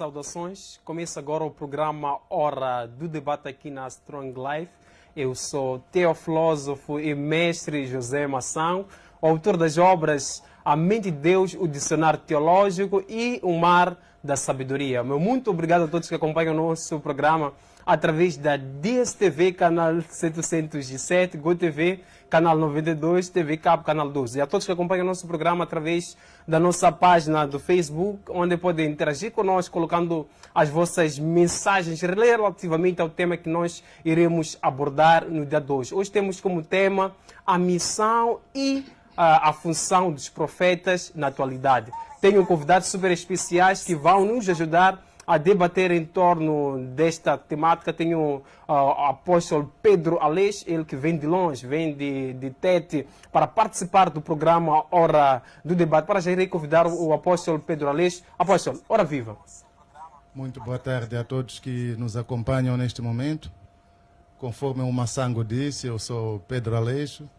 saudações. Começa agora o programa Hora do Debate aqui na Strong Life. Eu sou teofilósofo e mestre José Mação, o autor das obras A Mente de Deus, o Dicionário Teológico e O Mar da Sabedoria. Muito obrigado a todos que acompanham o nosso programa através da DSTV, canal 707, GoTV, canal 92, TV Cabo, canal 12. E a todos que acompanham o nosso programa através da nossa página do Facebook, onde podem interagir conosco, colocando as vossas mensagens relativamente ao tema que nós iremos abordar no dia de hoje. Hoje temos como tema a missão e a função dos profetas na atualidade. Tenho convidados super especiais que vão nos ajudar a debater em torno desta temática. Tenho o apóstolo Pedro Aleixo, ele que vem de longe, vem de Tete, para participar do programa Hora do Debate. Para já irei convidar o apóstolo Pedro Aleixo. Apóstolo, hora viva. Muito boa tarde a todos que nos acompanham neste momento. Conforme o Massango disse, eu sou Pedro Aleixo,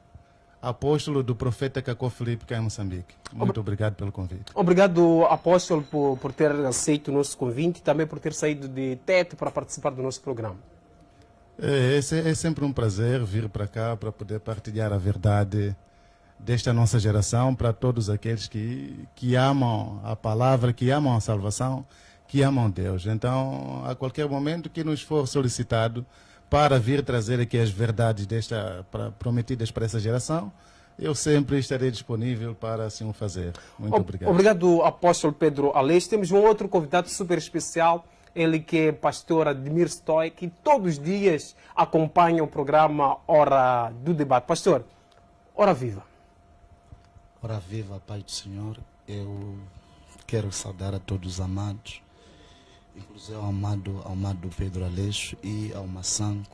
apóstolo do profeta Cacó Filipe, cá em Moçambique. Muito obrigado pelo convite. Obrigado, apóstolo, por ter aceito o nosso convite e também por ter saído de Tete para participar do nosso programa. É sempre um prazer vir para cá para poder partilhar a verdade desta nossa geração para todos aqueles que amam a palavra, que amam a salvação, que amam Deus. Então, a qualquer momento que nos for solicitado para vir trazer aqui as verdades prometidas para essa geração, eu sempre estarei disponível para assim o fazer. Muito obrigado. Obrigado, apóstolo Pedro Aleixo. Temos um outro convidado super especial, ele que é pastor Admir Stoy, que todos os dias acompanha o programa Hora do Debate. Pastor, hora viva. Hora viva, Pai do Senhor. Eu quero saudar a todos os amados, inclusive ao amado Pedro Aleixo e ao Massango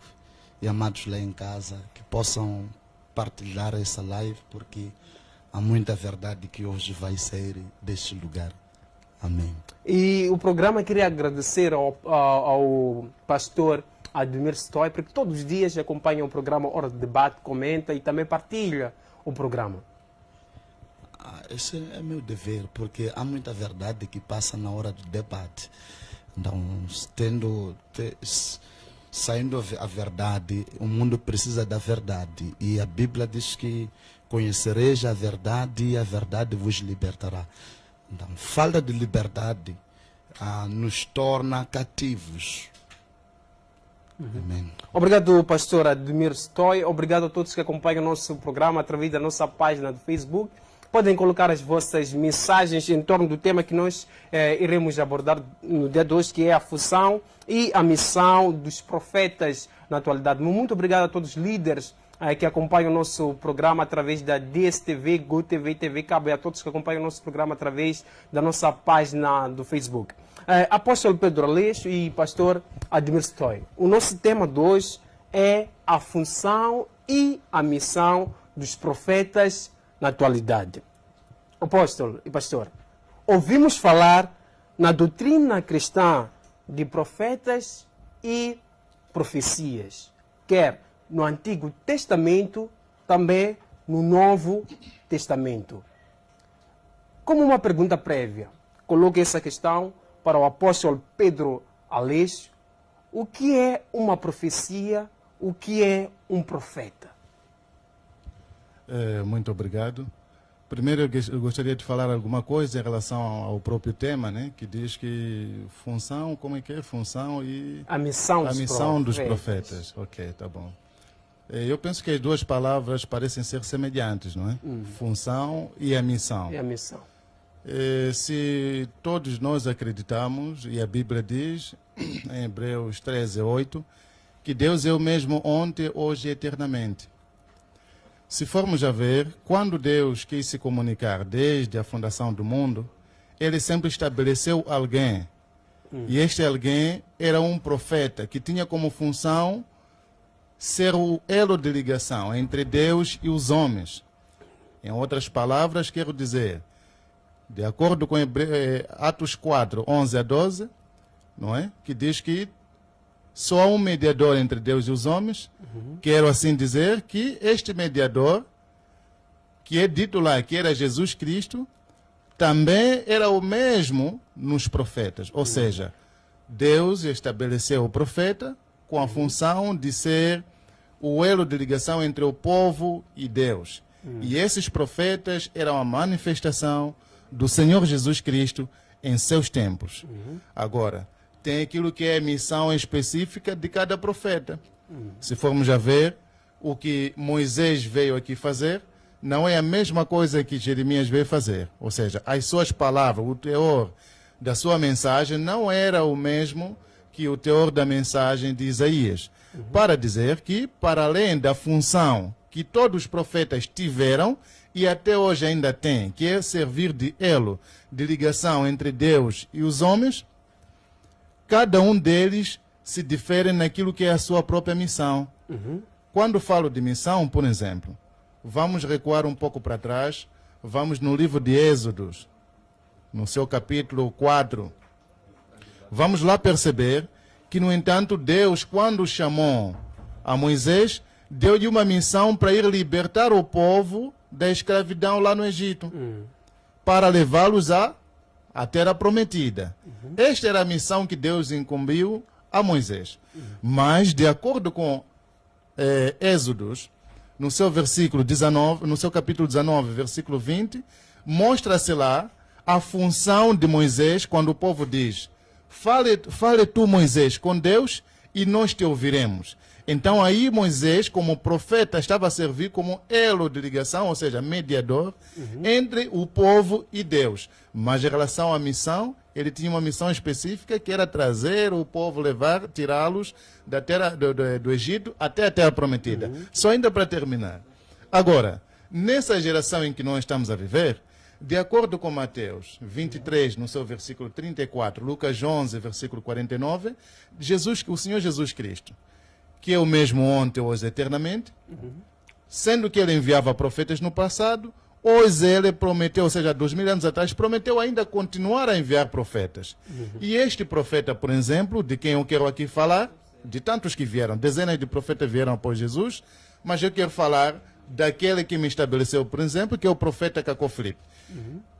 e amados lá em casa, que possam partilhar essa live, porque há muita verdade que hoje vai sair deste lugar. Amém. E o programa, queria agradecer ao pastor Admir Stoy, porque todos os dias acompanha o programa Hora de Debate, comenta e também partilha o programa. Esse é meu dever, porque há muita verdade que passa na hora do debate. Então, saindo a verdade, o mundo precisa da verdade. E a Bíblia diz que conhecereis a verdade e a verdade vos libertará. Então, falta de liberdade nos torna cativos. Amém. Obrigado, pastor Admir Stoy. Obrigado a todos que acompanham o nosso programa através da nossa página do Facebook. Podem colocar as vossas mensagens em torno do tema que nós iremos abordar no dia de hoje, que é a função e a missão dos profetas na atualidade. Muito obrigado a todos os líderes que acompanham o nosso programa através da DSTV, GoTV, TV Cabo, e a todos que acompanham o nosso programa através da nossa página do Facebook. Apóstolo Pedro Aleixo e pastor Admir Stoy, o nosso tema de hoje é a função e a missão dos profetas na atualidade. Apóstolo e pastor, ouvimos falar na doutrina cristã de profetas e profecias, quer no Antigo Testamento, também no Novo Testamento. Como uma pergunta prévia, coloque essa questão para o apóstolo Pedro Aleixo: o que é uma profecia? O que é um profeta? Muito obrigado. Primeiro, eu gostaria de falar alguma coisa em relação ao próprio tema, né? Que diz que função, como é que é? Função e a missão dos profetas. Ok, tá bom. Eu penso que as duas palavras parecem ser semelhantes, não é? Função e a missão. E a missão. Se todos nós acreditamos, e a Bíblia diz, em Hebreus 13:8, que Deus é o mesmo ontem, hoje e eternamente. Se formos a ver, quando Deus quis se comunicar desde a fundação do mundo, Ele sempre estabeleceu alguém. E este alguém era um profeta que tinha como função ser o elo de ligação entre Deus e os homens. Em outras palavras, quero dizer, de acordo com Atos 4, 11 a 12, não é? Que diz que só há um mediador entre Deus e os homens. Quero assim dizer que este mediador, que é dito lá que era Jesus Cristo, também era o mesmo nos profetas. Ou seja, Deus estabeleceu o profeta com a função de ser o elo de ligação entre o povo e Deus. E esses profetas eram a manifestação do Senhor Jesus Cristo em seus tempos. Agora, tem aquilo que é a missão específica de cada profeta. Se formos a ver, o que Moisés veio aqui fazer não é a mesma coisa que Jeremias veio fazer. Ou seja, as suas palavras, o teor da sua mensagem não era o mesmo que o teor da mensagem de Isaías. Para dizer que, para além da função que todos os profetas tiveram e até hoje ainda têm, que é servir de elo, de ligação entre Deus e os homens, cada um deles se difere naquilo que é a sua própria missão. Quando falo de missão, por exemplo, vamos recuar um pouco para trás, vamos no livro de Êxodos, no seu capítulo 4. Vamos lá perceber que, no entanto, Deus, quando chamou a Moisés, deu-lhe uma missão para ir libertar o povo da escravidão lá no Egito, para levá-los à terra prometida. Esta era a missão que Deus incumbiu a Moisés. Mas, de acordo com Êxodos, no seu versículo 19, no seu capítulo 19, versículo 20, mostra-se lá a função de Moisés quando o povo diz: fale tu, Moisés, com Deus e nós te ouviremos. Então aí Moisés, como profeta, estava a servir como elo de ligação, ou seja, mediador, entre o povo e Deus. Mas em relação à missão, ele tinha uma missão específica, que era trazer o povo, levar, tirá-los da terra do Egito até a terra prometida. Só ainda para terminar. Agora, nessa geração em que nós estamos a viver, de acordo com Mateus 23, no seu versículo 34, Lucas 11, versículo 49, o Senhor Jesus Cristo, que é o mesmo ontem, hoje, eternamente, sendo que ele enviava profetas no passado, hoje ele prometeu, ou seja, 2000 anos atrás, prometeu ainda continuar a enviar profetas. E este profeta, por exemplo, de quem eu quero aqui falar, de tantos que vieram, dezenas de profetas vieram após Jesus, mas eu quero falar daquele que me estabeleceu, por exemplo, que é o profeta Cacofilipe.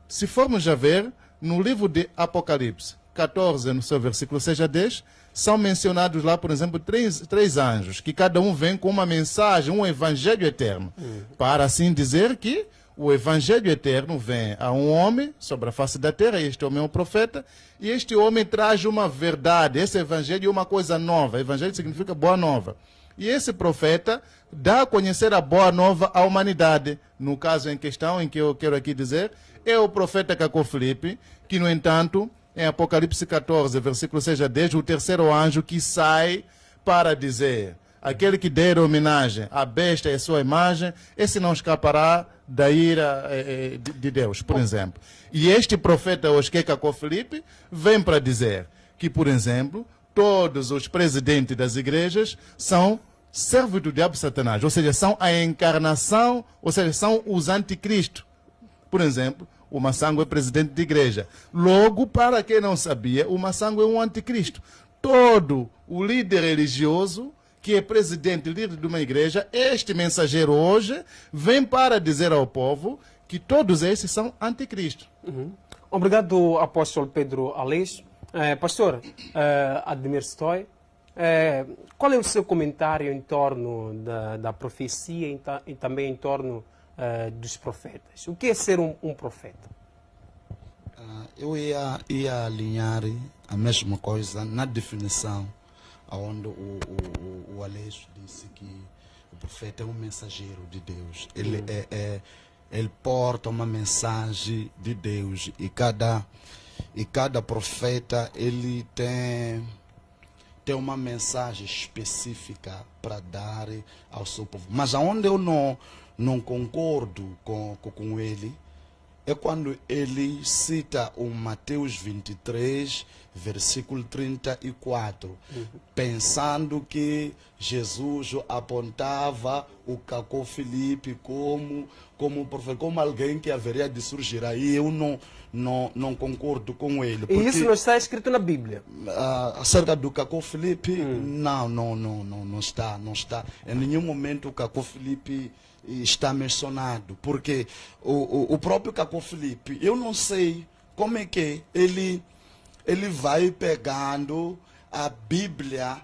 Se formos a ver, no livro de Apocalipse 14, no seu versículo 6 a 10, são mencionados lá, por exemplo, três anjos, que cada um vem com uma mensagem, um evangelho eterno, para assim dizer que o evangelho eterno vem a um homem sobre a face da terra, este homem é um profeta, e este homem traz uma verdade, esse evangelho é uma coisa nova, evangelho significa boa nova. E esse profeta dá a conhecer a boa nova à humanidade. No caso em questão, em que eu quero aqui dizer, é o profeta Cacofilipe, que, no entanto, em Apocalipse 14, versículo 6 a 10, o terceiro anjo que sai para dizer: aquele que der homenagem à besta e à sua imagem, esse não escapará da ira de Deus, por exemplo. E este profeta, hoje, que é Cacofilipe, vem para dizer que, por exemplo, todos os presidentes das igrejas são servos do diabo Satanás, ou seja, são a encarnação, ou seja, são os anticristos. Por exemplo, o Massango é presidente de igreja. Logo, para quem não sabia, o Massango é um anticristo. Todo o líder religioso que é presidente, líder de uma igreja, este mensageiro hoje vem para dizer ao povo que todos esses são anticristos. Obrigado, apóstolo Pedro Aleixo. Pastor Ademir Stoy, qual é o seu comentário em torno da profecia e também em torno dos profetas? O que é ser um profeta? Eu ia alinhar a mesma coisa na definição, onde o Aleixo disse que o profeta é um mensageiro de Deus. Ele porta uma mensagem de Deus e cada profeta ele tem uma mensagem específica para dar ao seu povo. Mas aonde eu não concordo com ele é quando ele cita o Mateus 23, versículo 34, pensando que Jesus apontava o Cacofilipe como profeta, como alguém que haveria de surgir. Aí eu não concordo com ele. E isso não está escrito na Bíblia? Acerca do Cacofilipe, não está. Em nenhum momento o Cacofilipe está mencionado, porque o próprio Cacofilipe, eu não sei como é que ele ele vai pegando a Bíblia,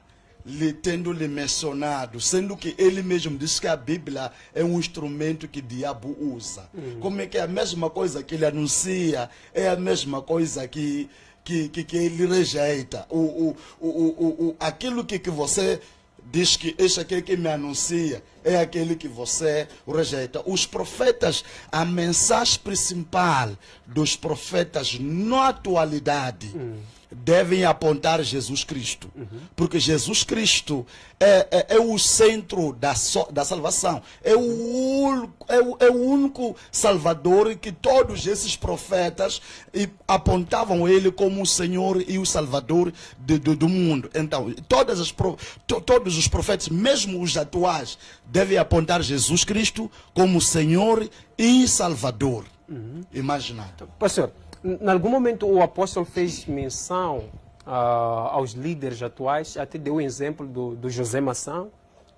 tendo-lhe mencionado, sendo que ele mesmo diz que a Bíblia é um instrumento que o diabo usa. Como é que é a mesma coisa que ele anuncia, é a mesma coisa que ele rejeita. Aquilo que você diz que este aqui que me anuncia é aquele que você rejeita. Os profetas, a mensagem principal dos profetas na atualidade devem apontar Jesus Cristo. Porque Jesus Cristo é o centro da salvação. É o único Salvador que todos esses profetas apontavam ele como o Senhor e o Salvador do mundo. Então, todos os profetas, mesmo os atuais, devem apontar Jesus Cristo como Senhor e Salvador. Imaginar. Pastor, em algum momento o apóstolo fez menção aos líderes atuais, até deu o exemplo do José Maçã,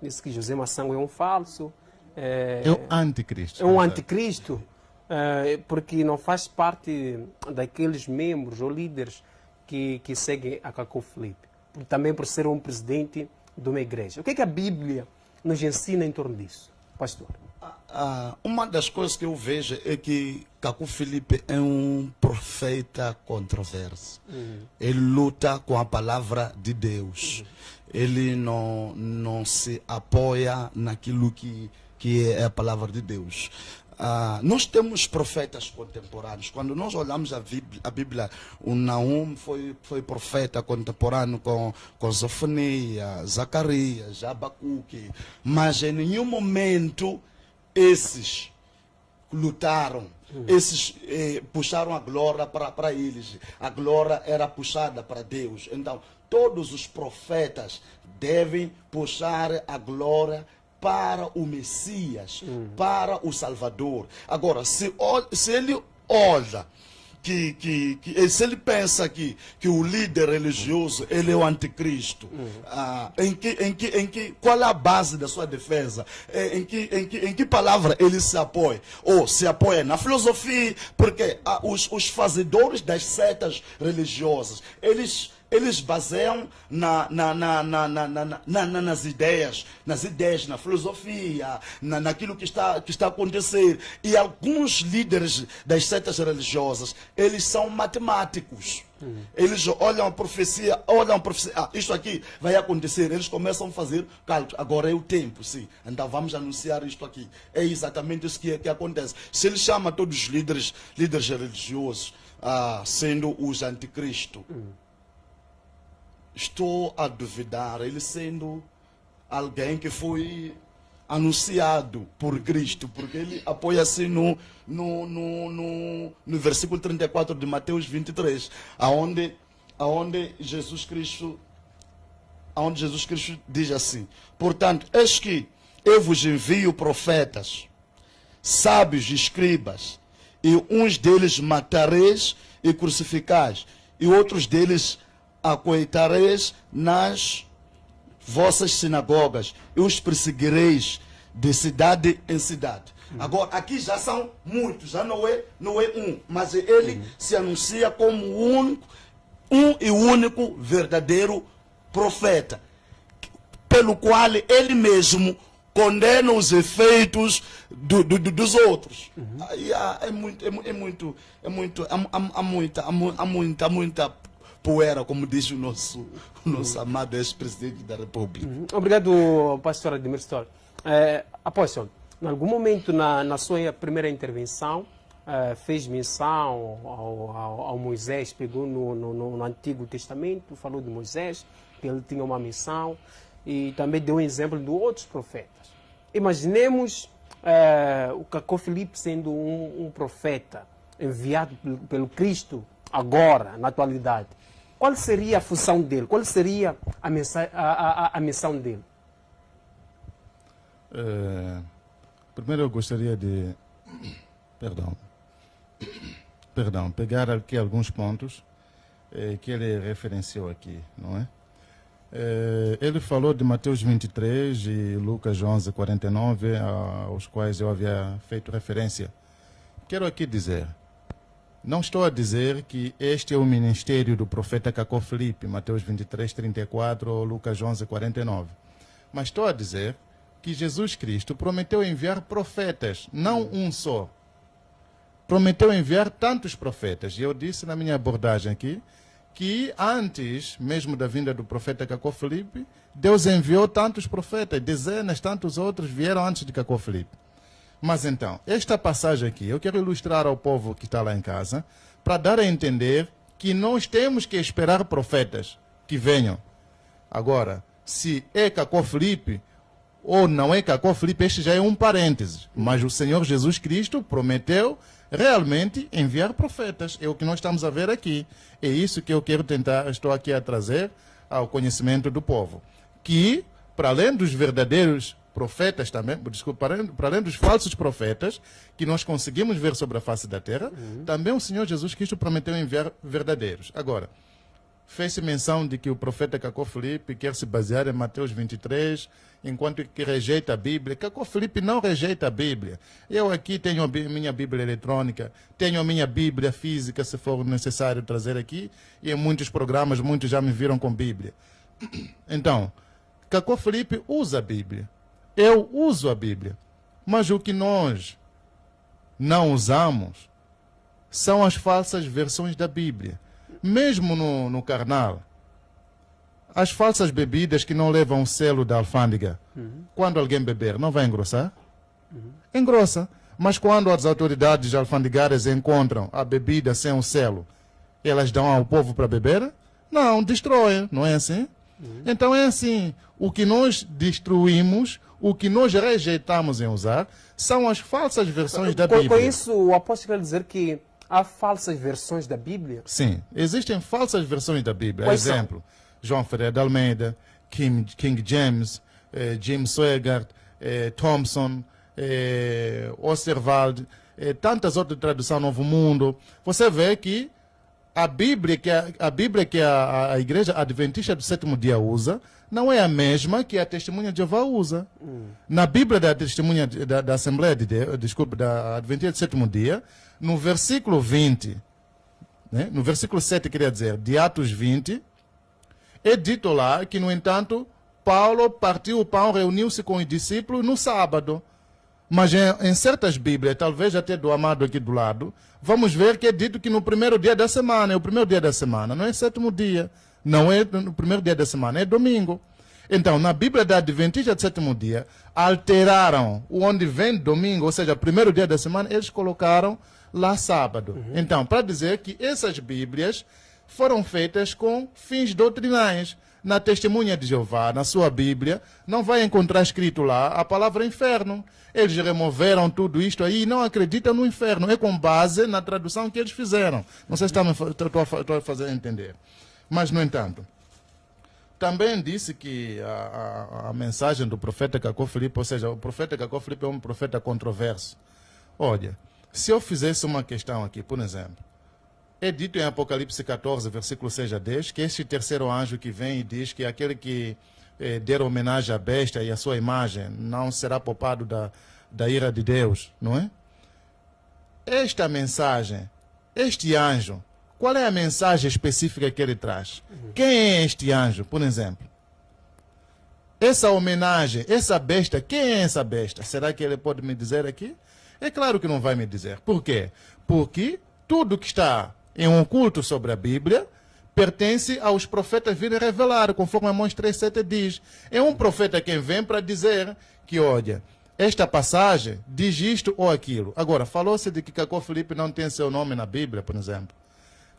disse que José Maçã é um falso. É o anticristo. É um anticristo, porque não faz parte daqueles membros ou líderes que seguem a Cacau Filipe, também por ser um presidente de uma igreja. O que é que a Bíblia nos ensina em torno disso, pastor? Uma das coisas que eu vejo é que Cacau Filipe é um profeta controverso. Ele luta com a palavra de Deus. Ele não se apoia naquilo que é a palavra de Deus. Nós temos profetas contemporâneos. Quando nós olhamos a Bíblia, o Naum foi profeta contemporâneo com Zofonias, Zacarias, Abacuque, mas em nenhum momento esses lutaram, esses puxaram a glória para eles. A glória era puxada para Deus. Então, todos os profetas devem puxar a glória para o Messias, para o Salvador. Agora, se ele olha, se ele pensa que o líder religioso ele é o anticristo, qual é a base da sua defesa? Em que palavra ele se apoia? Ou se apoia na filosofia? Porque os fazedores das setas religiosas, eles baseiam nas ideias, na filosofia, naquilo que está a acontecer. E alguns líderes das setas religiosas, eles são matemáticos. Eles olham a profecia, isto aqui vai acontecer. Eles começam a fazer cálculos. Agora é o tempo, sim. Então vamos anunciar isto aqui. É exatamente isso que acontece. Se ele chama todos os líderes religiosos, sendo os anticristo, estou a duvidar, ele sendo alguém que foi anunciado por Cristo, porque ele apoia-se no versículo 34 de Mateus 23, aonde Jesus Cristo diz assim: portanto, eis que eu vos envio profetas, sábios e escribas, e uns deles matareis e crucificais, e outros deles acoitareis nas vossas sinagogas e os perseguireis de cidade em cidade. Agora, aqui já são muitos, já não é um, mas ele se anuncia como um e único verdadeiro profeta, pelo qual ele mesmo condena os efeitos dos outros. Há muita poeira, como diz o nosso amado ex-presidente da República. Obrigado, pastor Ademir Stoll. Apóstolo, em algum momento na sua primeira intervenção, fez menção ao Moisés, pegou no Antigo Testamento, falou de Moisés, que ele tinha uma missão, e também deu um exemplo de outros profetas. Imaginemos o Cacau Filipe sendo um profeta enviado pelo Cristo agora, na atualidade. Qual seria a função dele? Qual seria a missão dele? Primeiro eu gostaria de pegar aqui alguns pontos que ele referenciou aqui, não é? Ele falou de Mateus 23 e Lucas 11, 49, aos quais eu havia feito referência. Quero aqui dizer, Não estou a dizer que este é o ministério do profeta Cacó Filipe, Mateus 23, 34 ou Lucas 11, 49. Mas estou a dizer que Jesus Cristo prometeu enviar profetas, não um só. Prometeu enviar tantos profetas. E eu disse na minha abordagem aqui que antes mesmo da vinda do profeta Cacó Filipe, Deus enviou tantos profetas, dezenas, tantos outros vieram antes de Cacó Filipe. Mas então, esta passagem aqui, eu quero ilustrar ao povo que está lá em casa, para dar a entender que nós temos que esperar profetas que venham. Agora, se é Cacó Filipe ou não é Cacó Filipe, este já é um parênteses. Mas o Senhor Jesus Cristo prometeu realmente enviar profetas. É o que nós estamos a ver aqui. É isso que eu quero tentar, estou aqui a trazer ao conhecimento do povo. Que, para além dos verdadeiros profetas também, desculpa, para além dos falsos profetas, que nós conseguimos ver sobre a face da terra, também o Senhor Jesus Cristo prometeu enviar verdadeiros. Agora, fez-se menção de que o profeta Cacó Filipe quer se basear em Mateus 23, enquanto que rejeita a Bíblia. Cacó Filipe não rejeita a Bíblia. Eu aqui tenho a minha Bíblia eletrônica, tenho a minha Bíblia física, se for necessário trazer aqui, e em muitos programas, muitos já me viram com Bíblia. Então, Cacó Filipe usa a Bíblia. Eu uso a Bíblia. Mas o que nós não usamos são as falsas versões da Bíblia. Mesmo no carnal, as falsas bebidas que não levam o selo da alfândega, quando alguém beber, não vai engrossar? Engrossa. Mas quando as autoridades alfandegárias encontram a bebida sem o selo, elas dão ao povo para beber? Não, destroem. Não é assim? Então é assim. O que nós destruímos, o que nós rejeitamos em usar, são as falsas versões da Bíblia. Com isso, o apóstolo quer dizer que há falsas versões da Bíblia? Sim, existem falsas versões da Bíblia. Quais Exemplo, João Ferreira de Almeida, King James, James Swigert, Thompson, Osterwald, tantas outras traduções, Novo Mundo. Você vê que a Bíblia que a Igreja Adventista do Sétimo Dia usa não é a mesma que a Testemunha de Jeová usa. Na Bíblia da Testemunha da Assembleia de Deus, desculpe, da Adventista do Sétimo Dia, no versículo 20, né, no versículo 7, queria dizer, de Atos 20, é dito lá que, no entanto, Paulo partiu o pão, reuniu-se com os discípulos no sábado. Mas em certas Bíblias, talvez até do Amado aqui do lado, vamos ver que é dito que no primeiro dia da semana, é o primeiro dia da semana, não é sétimo dia, não é no primeiro dia da semana, é domingo. Então, na Bíblia da Adventista do sétimo dia, alteraram onde vem domingo, ou seja, primeiro dia da semana, eles colocaram lá sábado. Então, para dizer que essas Bíblias foram feitas com fins doutrinais. Na Testemunha de Jeová, na sua Bíblia, não vai encontrar escrito lá a palavra inferno. Eles removeram tudo isto aí e não acreditam no inferno. É com base na tradução que eles fizeram. Não sei se estou a fazer entender. Mas, no entanto, também disse que a mensagem do profeta Cacó Filipe, ou seja, o profeta Cacó Filipe é um profeta controverso. Olha, se eu fizesse uma questão aqui, por exemplo, é dito em Apocalipse 14, versículo 6 a 10, que este terceiro anjo que vem e diz que aquele que der homenagem à besta e à sua imagem não será poupado da ira de Deus, não é? Esta mensagem, este anjo, qual é a mensagem específica que ele traz? Quem é este anjo, por exemplo? Essa homenagem, essa besta, quem é essa besta? Será que ele pode me dizer aqui? É claro que não vai me dizer. Por quê? Porque tudo que está em um culto sobre a Bíblia pertence aos profetas virem revelar, conforme Amós 3,7 diz. É um profeta quem vem para dizer que, olha, esta passagem diz isto ou aquilo. Agora, falou-se de que Cacó Filipe não tem seu nome na Bíblia, por exemplo.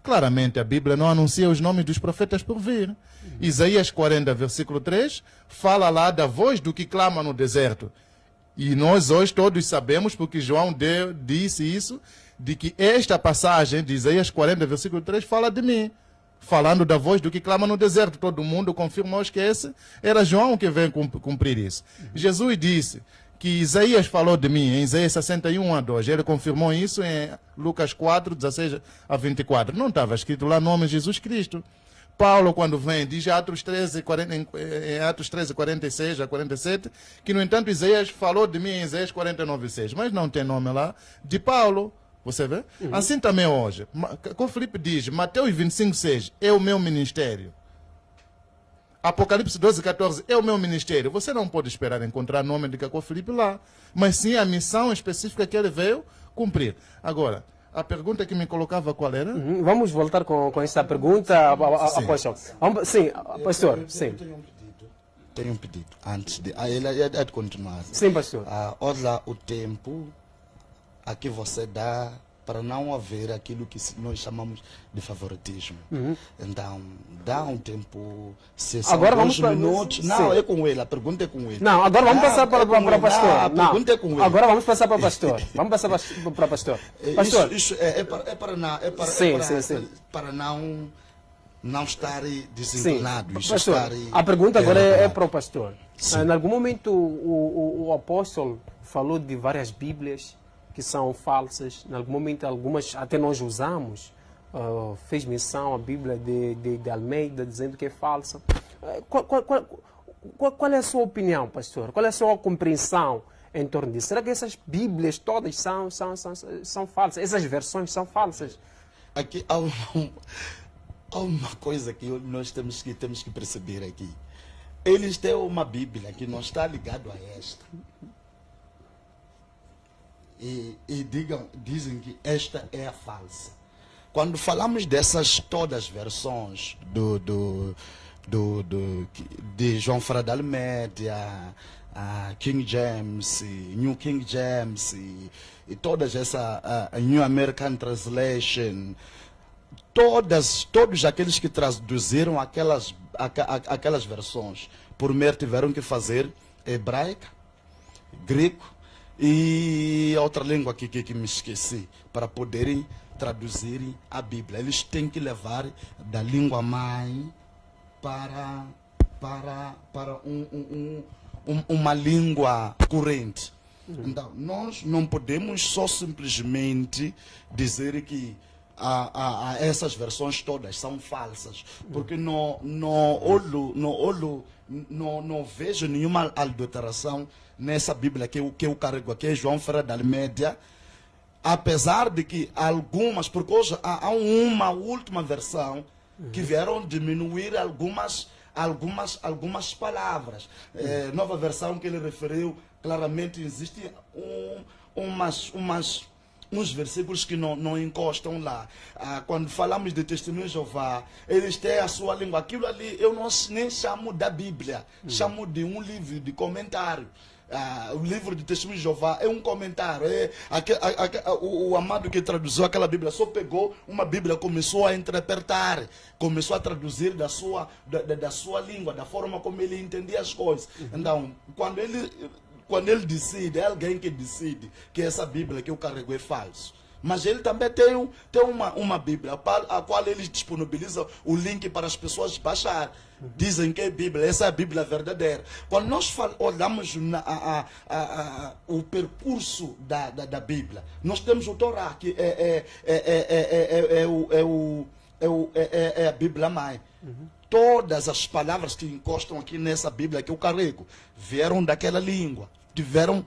Claramente a Bíblia não anuncia os nomes dos profetas por vir. Isaías 40, versículo 3, fala lá da voz do que clama no deserto. E nós hoje todos sabemos, porque João disse isso, de que esta passagem de Isaías 40, versículo 3, fala de mim. Falando da voz do que clama no deserto. Todo mundo confirmou que esse era João que veio cumprir isso. Jesus disse que Isaías falou de mim em Isaías 61 a 2. Ele confirmou isso em Lucas 4, 16 a 24. Não estava escrito lá o nome de Jesus Cristo. Paulo, quando vem, diz em Atos 13, 46 a 47, que, no entanto, Isaías falou de mim em Isaías 49, 6. Mas não tem nome lá de Paulo. Você vê? Assim também hoje. Como Filipe diz, Mateus 25:6 é o meu ministério. Apocalipse 12:14 é o meu ministério. Você não pode esperar encontrar nome de Cacó Filipe lá, mas sim a missão específica que ele veio cumprir. Agora, a pergunta que me colocava qual era? Vamos voltar com essa pergunta, apóstolo. Sim, pastor, sim. Tenho um pedido antes de. Ele é de continuar. Sim, pastor. Olha o tempo a que você dá para não haver aquilo que nós chamamos de favoritismo. Então, dá um tempo, se são Agora 2 vamos minutos. sim. Não, é com ele, a pergunta é com ele. Não, agora vamos passar para o pastor. Não, a pergunta é com ele. Agora vamos passar para o pastor. Vamos passar para o pastor. Pastor. Isso para não estar desinclinado. Sim, pastor, a pergunta agora é para o pastor. Em algum momento o apóstolo falou de várias Bíblias que são falsas. Em algum momento algumas até nós usamos. Fez menção à Bíblia de Almeida dizendo que é falsa. Qual é a sua opinião, pastor? Qual é a sua compreensão em torno disso? Será que essas Bíblias todas são falsas? Essas versões são falsas? Aqui há uma coisa que nós temos que perceber aqui. Eles têm uma Bíblia que não está ligado a esta. E dizem que esta é a falsa. Quando falamos dessas todas versões de João Ferreira da Almeida, King James, New King James e todas essa New American Translation, todos aqueles que traduziram aquelas versões, por meio tiveram que fazer hebraica, grego e outra língua que me esqueci, para poderem traduzir a Bíblia. Eles têm que levar da língua mãe para uma língua corrente. Então, nós não podemos só simplesmente dizer que essas versões todas são falsas, porque não vejo nenhuma adulteração nessa Bíblia que eu carrego aqui, João Ferreira da Almeida, apesar de que algumas, porque hoje há uma última versão que vieram diminuir algumas palavras. Nova versão que ele referiu, claramente existe uns versículos que não encostam lá. Quando falamos de Testemunho de Jeová, eles têm a sua língua. Aquilo ali eu nem chamo da Bíblia, chamo de um livro de comentário. O livro de Testemunho de Jeová é um comentário. O amado que traduziu aquela Bíblia só pegou uma Bíblia, começou a interpretar, começou a traduzir da sua língua, da forma como ele entendia as coisas. Então, quando ele decide, é alguém que decide que essa Bíblia que eu carrego é falso. Mas ele também tem uma Bíblia, a qual eles disponibilizam o link para as pessoas baixar. Dizem que é Bíblia, essa é a Bíblia verdadeira. Quando nós olhamos o percurso da Bíblia, nós temos o Torá, que é a Bíblia mãe. Todas as palavras que encostam aqui nessa Bíblia que eu carrego vieram daquela língua. Tiveram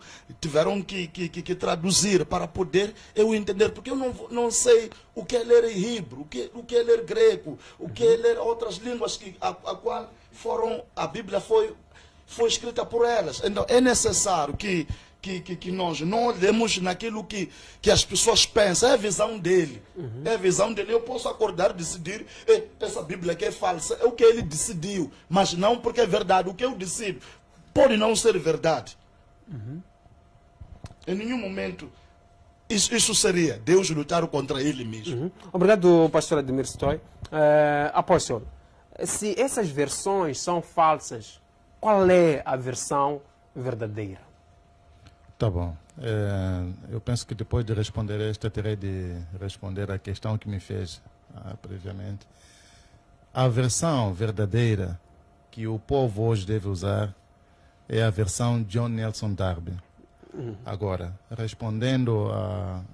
que traduzir para poder eu entender, porque eu não sei o que é ler em Hebrew, o que é ler grego, o que é ler outras línguas a qual a Bíblia foi escrita por elas. Então é necessário que nós não olhemos naquilo que as pessoas pensam, é a visão dele. É a visão dele. Eu posso acordar e decidir, essa Bíblia que é falsa, é o que ele decidiu, mas não porque é verdade. O que eu decido pode não ser verdade. Em nenhum momento isso seria Deus lutar contra ele mesmo. Obrigado, pastor Ademir Stoy. Apóstolo, se essas versões são falsas, qual é a versão verdadeira? Tá bom. Eu penso que depois de responder esta, terei de responder a questão que me fez previamente. A versão verdadeira que o povo hoje deve usar é a versão John Nelson Darby. Agora, respondendo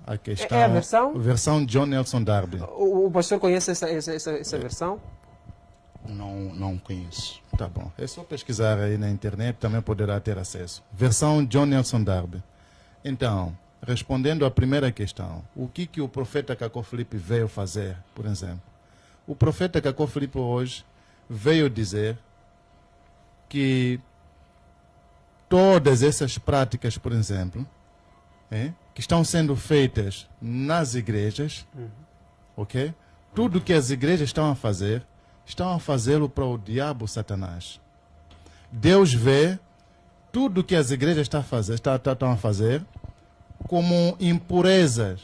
à questão... É a versão? Versão John Nelson Darby. O pastor conhece essa versão? Não conheço. Tá bom. É só pesquisar aí na internet, também poderá ter acesso. Versão John Nelson Darby. Então, respondendo à primeira questão, o que o profeta Cacó Filipe veio fazer, por exemplo? O profeta Cacó Filipe hoje veio dizer que todas essas práticas, por exemplo, que estão sendo feitas nas igrejas, ok? Tudo que as igrejas estão a fazê-lo para o diabo Satanás. Deus vê tudo que as igrejas estão a fazer como impurezas,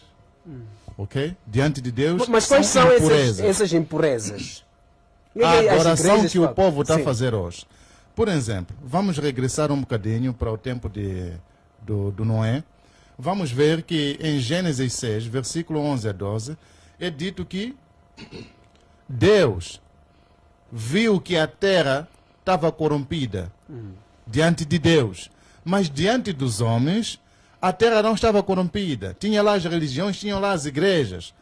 ok? Diante de Deus, Mas quais são essas impurezas? A adoração que o povo está a Sim. fazer hoje. Por exemplo, vamos regressar um bocadinho para o tempo do Noé. Vamos ver que em Gênesis 6, versículo 11 a 12, é dito que Deus viu que a terra estava corrompida diante de Deus. Mas diante dos homens, a terra não estava corrompida. Tinha lá as religiões, tinham lá as igrejas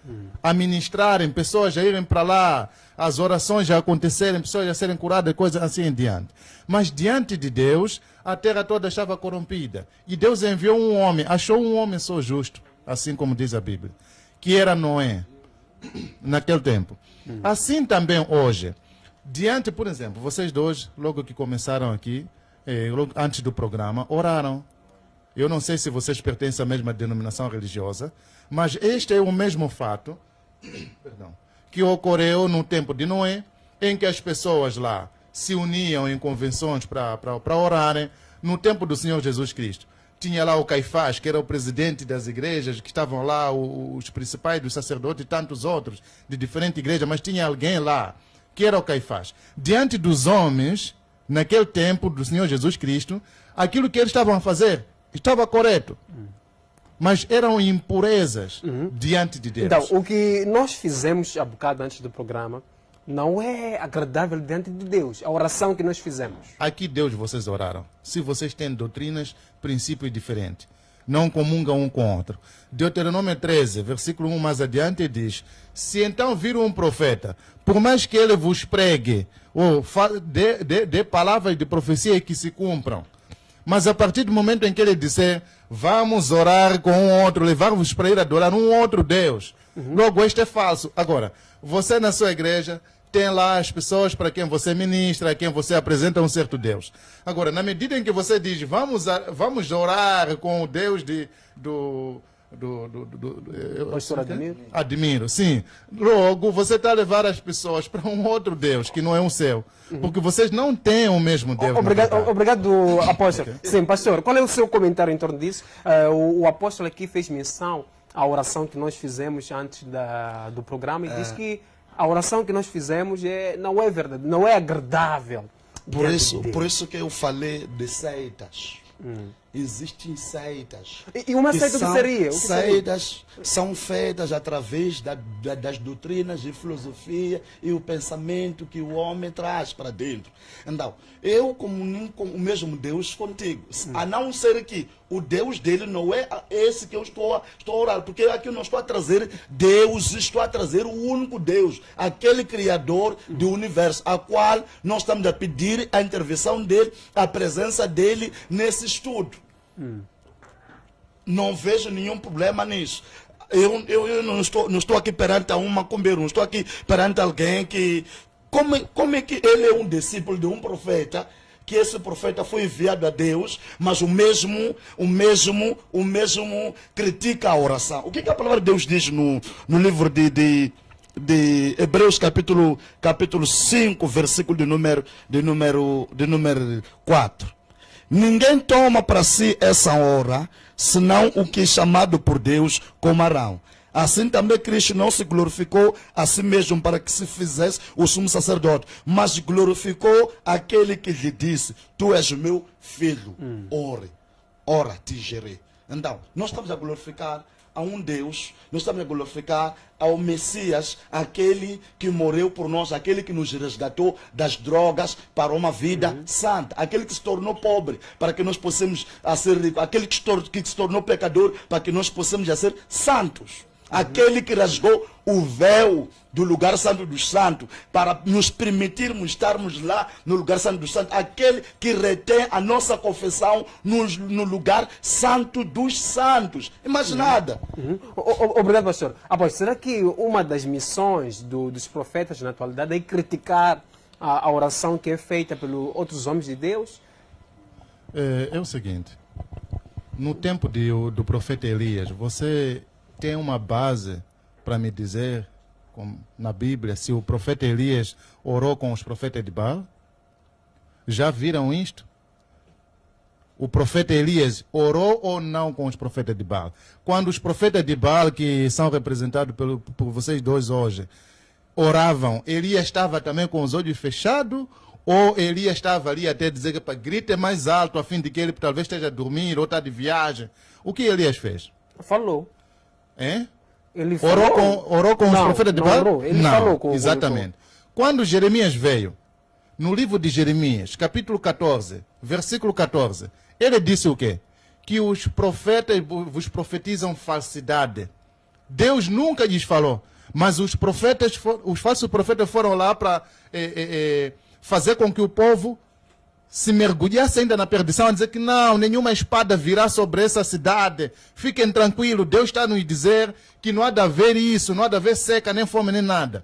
a ministrarem, pessoas a irem para lá, as orações a acontecerem, pessoas a serem curadas, coisas assim em diante. Mas diante de Deus, a terra toda estava corrompida. E Deus enviou um homem, achou um homem só justo, assim como diz a Bíblia, que era Noé, naquele tempo. Assim também hoje, diante, por exemplo, vocês dois, logo que começaram aqui, logo antes do programa, oraram. Eu não sei se vocês pertencem à mesma denominação religiosa, mas este é o mesmo fato que ocorreu no tempo de Noé, em que as pessoas lá se uniam em convenções para orarem. No tempo do Senhor Jesus Cristo, tinha lá o Caifás, que era o presidente das igrejas, que estavam lá os principais dos sacerdotes e tantos outros de diferentes igrejas, mas tinha alguém lá, que era o Caifás. Diante dos homens, naquele tempo do Senhor Jesus Cristo, aquilo que eles estavam a fazer estava correto. Mas eram impurezas diante de Deus. Então, o que nós fizemos há bocado antes do programa não é agradável diante de Deus. A oração que nós fizemos. Aqui Deus vocês oraram. Se vocês têm doutrinas, princípios diferentes, não comungam um com o outro. Deuteronômio 13, versículo 1 mais adiante diz: se então vir um profeta, por mais que ele vos pregue, ou dê palavras de profecia que se cumpram, mas a partir do momento em que ele disser, vamos orar com um outro, levar-vos para ir adorar um outro Deus, logo este é falso. Agora, você na sua igreja tem lá as pessoas para quem você ministra, a quem você apresenta um certo Deus. Agora, na medida em que você diz, vamos orar com o Deus Pastor Admiro? Admiro, sim. Logo, você está a levar as pessoas para um outro Deus, que não é o seu. Porque vocês não têm o mesmo Deus. Obrigado, apóstolo. Sim, pastor, qual é o seu comentário em torno disso? O apóstolo aqui fez menção à oração que nós fizemos antes do programa e disse que a oração que nós fizemos não é verdade, não é agradável. Por isso que eu falei de seitas. Existem seitas. E uma seita que seria? Seitas são feitas através das doutrinas e filosofia e o pensamento que o homem traz para dentro. Então, eu comunico com o mesmo Deus contigo. A não ser que o Deus dele não é esse que eu estou a orar. Porque aqui eu não estou a trazer Deus, estou a trazer o único Deus. Aquele Criador do universo, a qual nós estamos a pedir a intervenção dele, a presença dele nesse estudo. Não vejo nenhum problema nisso. Eu não estou aqui perante uma comberum, estou aqui perante alguém que... Como é que ele é um discípulo de um profeta, que esse profeta foi enviado a Deus, mas o mesmo critica a oração? O que a palavra de Deus diz no livro de Hebreus capítulo 5, versículo de número 4. Ninguém toma para si essa hora, senão o que é chamado por Deus como Arão. Assim também Cristo não se glorificou a si mesmo para que se fizesse o sumo sacerdote, mas glorificou aquele que lhe disse, tu és o meu filho, ora te gerei. Então, nós estamos a glorificar a um Deus, nós estamos a glorificar ao Messias, aquele que morreu por nós, aquele que nos resgatou das drogas para uma vida santa, aquele que se tornou pobre para que nós possamos ser ricos, aquele que se tornou pecador para que nós possamos ser santos. Aquele que rasgou o véu do lugar santo dos santos para nos permitirmos estarmos lá no lugar santo dos santos. Aquele que retém a nossa confissão no lugar santo dos santos. Mais nada. Obrigado, pastor. Após, será que uma das missões dos profetas na atualidade é criticar a oração que é feita pelos outros homens de Deus? É o seguinte, no tempo do profeta Elias, você tem uma base para me dizer, na Bíblia, se o profeta Elias orou com os profetas de Baal? Já viram isto? O profeta Elias orou ou não com os profetas de Baal? Quando os profetas de Baal, que são representados por vocês dois hoje, oravam, Elias estava também com os olhos fechados? Ou Elias estava ali até dizer que para grite mais alto, a fim de que ele talvez esteja a dormir ou está de viagem? O que Elias fez? Falou. É? Ele falou. Orou com os profetas de Baal? Orou. Ele falou com exatamente. Quando Jeremias veio, no livro de Jeremias, capítulo 14, versículo 14, ele disse o quê? Que os profetas vos profetizam falsidade. Deus nunca lhes falou, mas os falsos profetas foram lá para fazer com que o povo se mergulhasse ainda na perdição, a dizer que não, nenhuma espada virá sobre essa cidade. Fiquem tranquilos, Deus está nos dizer que não há de haver isso, não há de haver seca, nem fome, nem nada.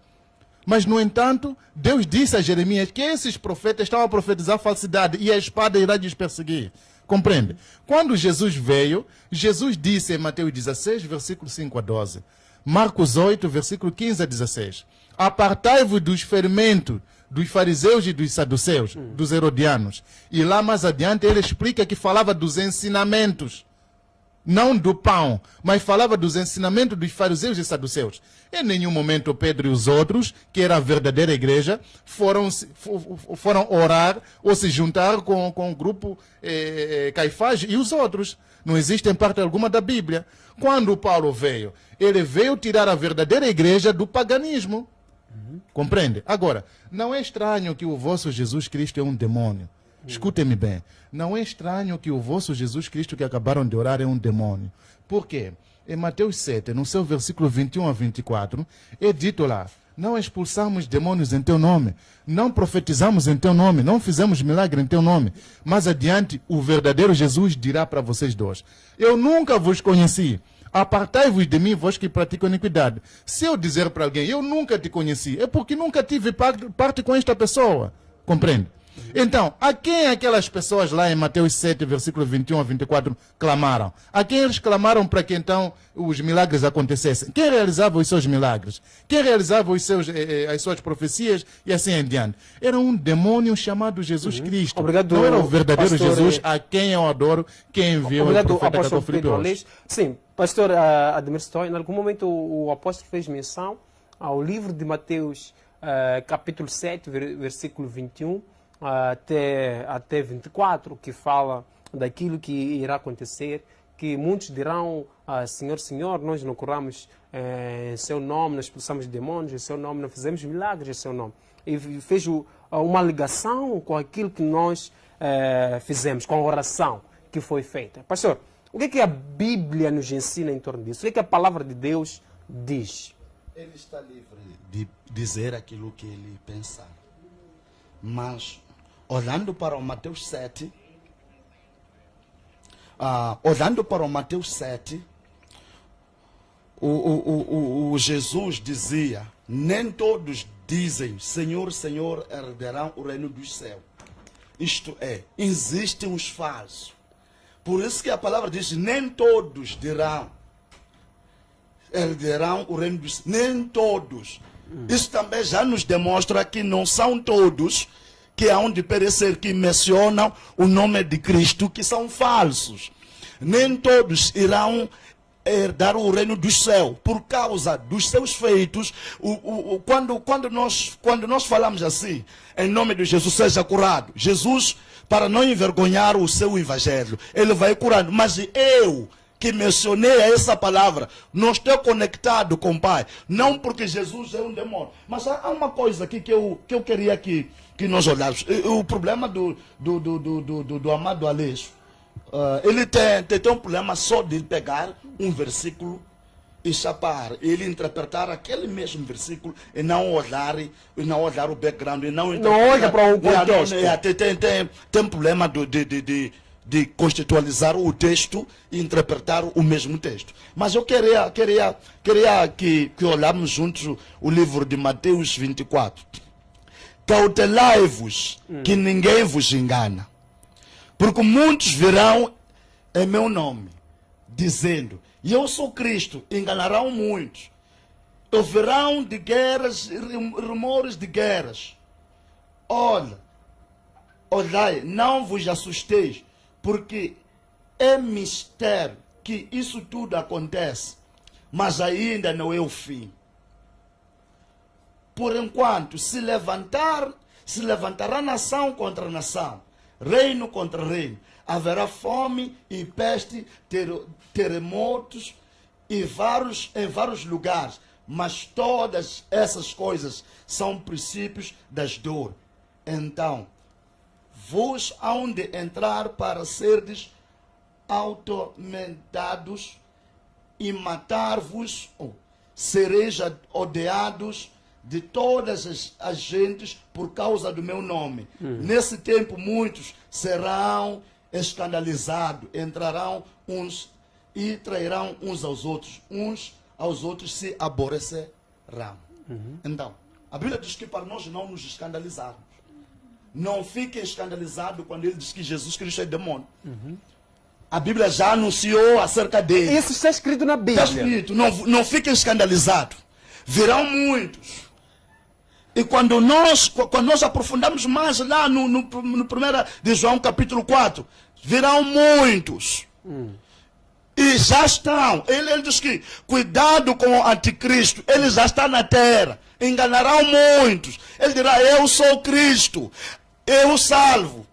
Mas, no entanto, Deus disse a Jeremias que esses profetas estavam a profetizar falsidade e a espada irá lhes perseguir. Compreende? Quando Jesus veio, Jesus disse em Mateus 16, versículo 5 a 12, Marcos 8, versículo 15 a 16, apartai-vos dos ferimentos dos fariseus e dos saduceus, dos herodianos. E lá mais adiante ele explica que falava dos ensinamentos, não do pão, mas falava dos ensinamentos dos fariseus e saduceus. Em nenhum momento Pedro e os outros, que era a verdadeira igreja, foram orar ou se juntar com o grupo Caifás e os outros. Não existe em parte alguma da Bíblia. Quando Paulo veio, ele veio tirar a verdadeira igreja do paganismo. Compreende? Agora, não é estranho que o vosso Jesus Cristo é um demônio. Escutem-me bem. Não é estranho que o vosso Jesus Cristo que acabaram de orar é um demônio. Por quê? Em Mateus 7, no seu versículo 21 a 24, é dito lá, não expulsamos demônios em teu nome, não profetizamos em teu nome, não fizemos milagre em teu nome. Mais adiante, o verdadeiro Jesus dirá para vocês dois, eu nunca vos conheci. Apartai-vos de mim, vós que praticam iniquidade. Se eu dizer para alguém, eu nunca te conheci, é porque nunca tive parte com esta pessoa. Compreende? Então, a quem aquelas pessoas lá em Mateus 7, versículo 21 a 24, clamaram? A quem eles clamaram para que então os milagres acontecessem? Quem realizava os seus milagres? Quem realizava as suas profecias e assim em diante? Era um demônio chamado Jesus Cristo. Obrigado, não era o verdadeiro pastor, Jesus a quem eu adoro, quem enviou o profeta Cacofrito hoje. Sim, pastor Ademir Stói, em algum momento o apóstolo fez menção ao livro de Mateus, capítulo 7, versículo 21, até 24, que fala daquilo que irá acontecer, que muitos dirão, Senhor, Senhor, nós não curamos em seu nome, não expulsamos demônios em seu nome, não fizemos milagres em seu nome. E fez uma ligação com aquilo que nós fizemos, com a oração que foi feita. Pastor, o que é que a Bíblia nos ensina em torno disso? O que é que a palavra de Deus diz? Ele está livre de dizer aquilo que ele pensar. Mas, olhando para o Mateus 7, o Jesus dizia, nem todos dizem, Senhor, Senhor, herdarão o reino dos céus. Isto é, existem os falsos. Por isso que a palavra diz, nem todos dirão, herdarão o reino dos céus. Nem todos. Isso também já nos demonstra que não são todos que hão de perecer, que mencionam o nome de Cristo, que são falsos. Nem todos irão herdar o reino do céu, por causa dos seus feitos. Quando nós falamos assim, em nome de Jesus, seja curado. Jesus, para não envergonhar o seu evangelho, ele vai curando. Mas eu, que mencionei essa palavra, não estou conectado com o Pai. Não porque Jesus é um demônio. Mas há uma coisa aqui que eu queria que nós olhássemos. O problema do amado Aleixo, ele tem um problema só de pegar um versículo e chapar, ele interpretar aquele mesmo versículo e não olhar o background, e não olha para o contexto. Tem problema de constitucionalizar o texto e interpretar o mesmo texto. Mas eu queria que olharmos juntos o livro de Mateus 24. Cautelai-vos que ninguém vos engana, porque muitos virão em meu nome, dizendo: eu sou Cristo, enganarão muitos. Ouvirão de guerras, rumores de guerras. Olhai, não vos assusteis, porque é mistério que isso tudo acontece, mas ainda não é o fim. Por enquanto, se levantará nação contra nação, reino contra reino. Haverá fome e peste, terremotos em vários lugares. Mas todas essas coisas são princípios das dores. Então, vos hão de entrar para serdes atormentados e matar-vos, sereis odiados de todas as gentes por causa do meu nome. Nesse tempo muitos serão escandalizados, entrarão uns e trairão uns aos outros se aborrecerão. Então, a Bíblia diz que para nós não nos escandalizarmos. Não fiquem escandalizados quando ele diz que Jesus Cristo é demônio. A Bíblia já anunciou acerca dele. Isso está escrito na Bíblia. Está escrito, não fiquem escandalizados. Virão muitos. E quando nós aprofundamos mais lá no 1 de João capítulo 4, virão muitos. E já estão. Ele diz que cuidado com o anticristo. Ele já está na terra. Enganarão muitos. Ele dirá: eu sou Cristo. Eu salvo.